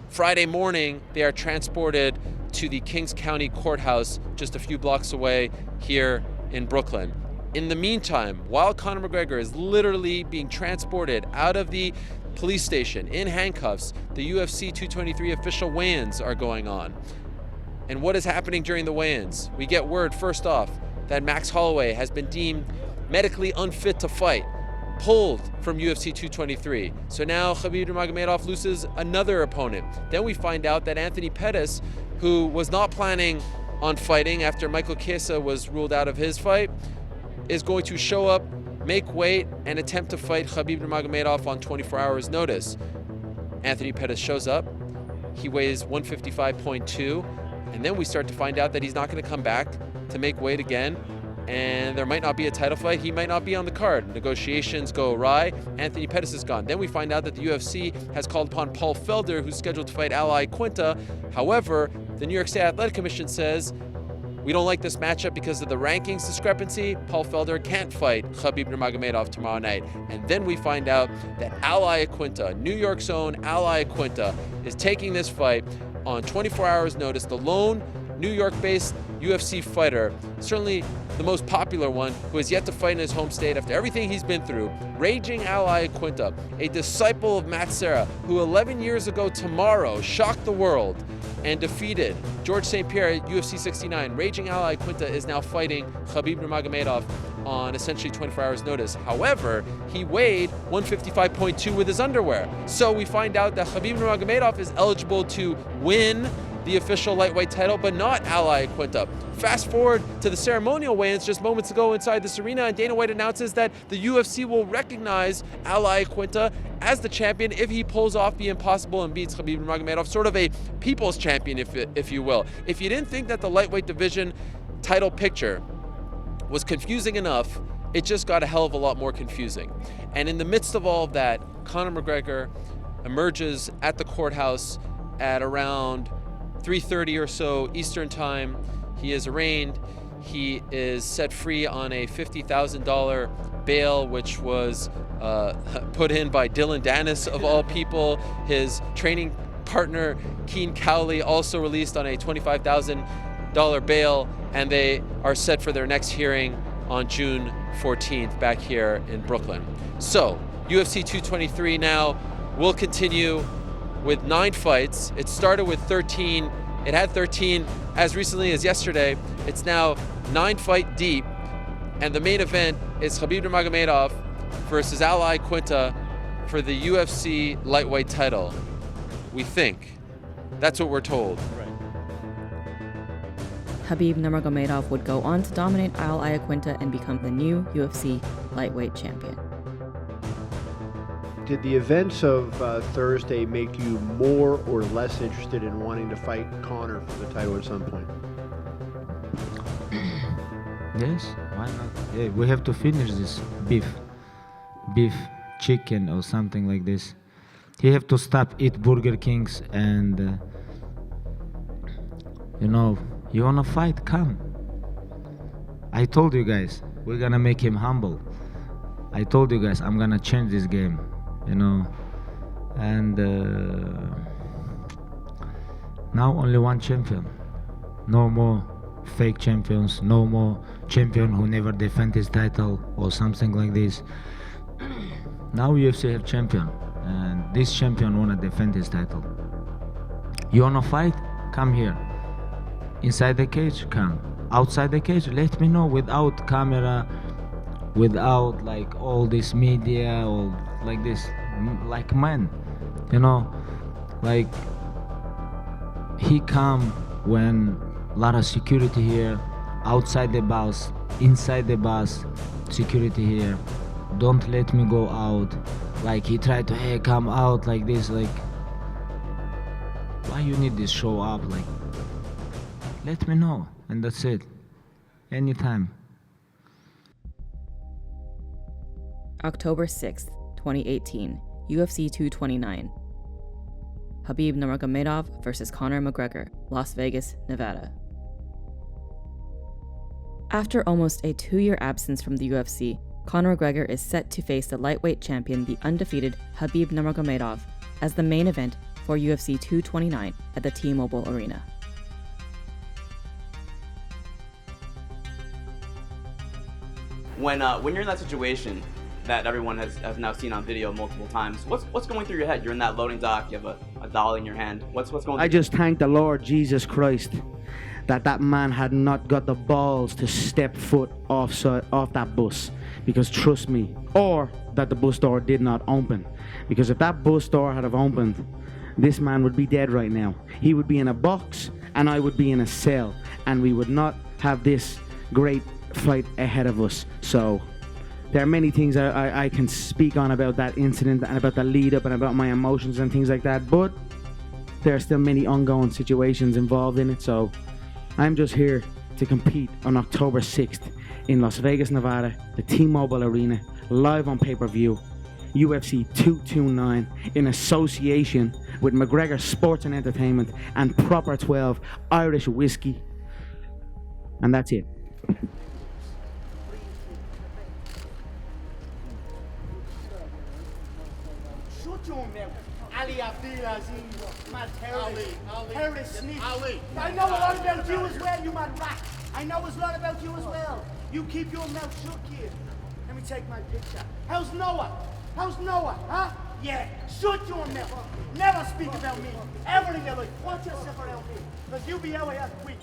Friday morning, they are transported to the Kings County Courthouse just a few blocks away here in Brooklyn. In the meantime, while Conor McGregor is literally being transported out of the police station in handcuffs, the UFC 223 official weigh-ins are going on. And what is happening during the weigh-ins? We get word, first off, that Max Holloway has been deemed medically unfit to fight, pulled from UFC 223. So now Khabib Nurmagomedov loses another opponent. Then we find out that Anthony Pettis, who was not planning on fighting after Michael Chiesa was ruled out of his fight, is going to show up, make weight, and attempt to fight Khabib Nurmagomedov on 24 hours notice. Anthony Pettis shows up. He weighs 155.2, and then we start to find out that he's not going to come back to make weight again, and there might not be a title fight. He might not be on the card. Negotiations go awry. Anthony Pettis is gone. Then we find out that the UFC has called upon Paul Felder, who's scheduled to fight Ally Quinta. However, the New York State Athletic Commission says, we don't like this matchup because of the rankings discrepancy. Paul Felder can't fight Khabib Nurmagomedov tomorrow night. And then we find out that Ally Quinta, New York's own Ally Quinta, is taking this fight on 24 hours notice. The lone New York-based UFC fighter, certainly the most popular one, who has yet to fight in his home state after everything he's been through. Raging Ally Quinta, a disciple of Matt Serra, who 11 years ago tomorrow shocked the world and defeated George St. Pierre at UFC 69. Raging Ally Quinta is now fighting Khabib Nurmagomedov on essentially 24 hours notice. However, he weighed 155.2 with his underwear. So we find out that Khabib Nurmagomedov is eligible to win the official lightweight title, but not Ally Quinta. Fast forward to the ceremonial weigh-ins just moments ago inside this arena, and Dana White announces that the UFC will recognize Ally Quinta as the champion if he pulls off the impossible and beats Khabib Nurmagomedov, sort of a people's champion, if you will. If you didn't think that the lightweight division title picture was confusing enough, it just got a hell of a lot more confusing. And in the midst of all of that, Conor McGregor emerges at the courthouse at around 3:30 or so Eastern time. He is arraigned. He is set free on a $50,000 bail, which was put in by Dylan Dennis of all people. His training partner, Keen Cowley, also released on a $25,000 bail, and they are set for their next hearing on June 14th back here in Brooklyn. So, UFC 223 now will continue with 9 fights. It started with 13. It had 13 as recently as yesterday. It's now 9 fight deep. And the main event is Khabib Nurmagomedov versus Ally Quinta for the UFC lightweight title. We think. That's what we're told. Khabib Nurmagomedov would go on to dominate Ally Quinta and become the new UFC lightweight champion. Did the events of Thursday make you more or less interested in wanting to fight Conor for the title at some point? Yes, why not? Yeah, we have to finish this beef chicken or something like this. He have to stop eat Burger Kings and you wanna fight? Come. I told you guys we're gonna make him humble. I told you guys I'm gonna change this game. And now only one champion. No more fake champions, no more champion who never defend his title or something like this. Now UFC have champion, and this champion wanna defend his title. You wanna fight? Come here. Inside the cage, come. Outside the cage, let me know, without camera, without like all this media or like this, like man, like he come when a lot of security here, outside the bus, inside the bus, security here, don't let me go out. Like he tried to, hey, come out like this, like why you need this show up? Like, let me know, and that's it. Anytime. October 6th, 2018, UFC 229. Khabib Nurmagomedov versus Conor McGregor, Las Vegas, Nevada. After almost a 2-year absence from the UFC, Conor McGregor is set to face the lightweight champion, the undefeated Khabib Nurmagomedov, as the main event for UFC 229 at the T-Mobile Arena. When you're in that situation that everyone has now seen on video multiple times, what's going through your head? You're in that loading dock, you have a dolly in your hand. What's going through? I just thank the Lord Jesus Christ that man had not got the balls to step foot off that bus, because trust me, or that the bus door did not open, because if that bus door had have opened, this man would be dead right now. He would be in a box and I would be in a cell, and we would not have this great fight ahead of us. So there are many things I can speak on about that incident and about the lead up and about my emotions and things like that, but there are still many ongoing situations involved in it. So I'm just here to compete on October 6th in Las Vegas, Nevada, the T-Mobile Arena, live on pay-per-view, UFC 229, in association with McGregor Sports and Entertainment and Proper 12 Irish Whiskey. And that's it. Ali Abdulaziz, man, terrorist snitch. I know a lot about you as well, you man rat. I know a lot about you as well. You keep your mouth shut, kid. Let me take my picture. How's Noah? How's Noah, huh? Yeah, shut your mouth. Never speak about me. Ever in your life. Watch yourself around me. Because you'll be out here quick.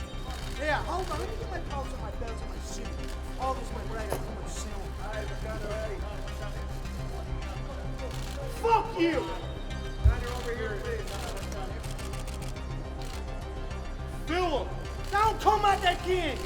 Yeah, hold on. Let me get my clothes and my belts and my suit. All this my brother coming soon. Alright, we're done already. Fuck you! Fool! Don't come at that kid!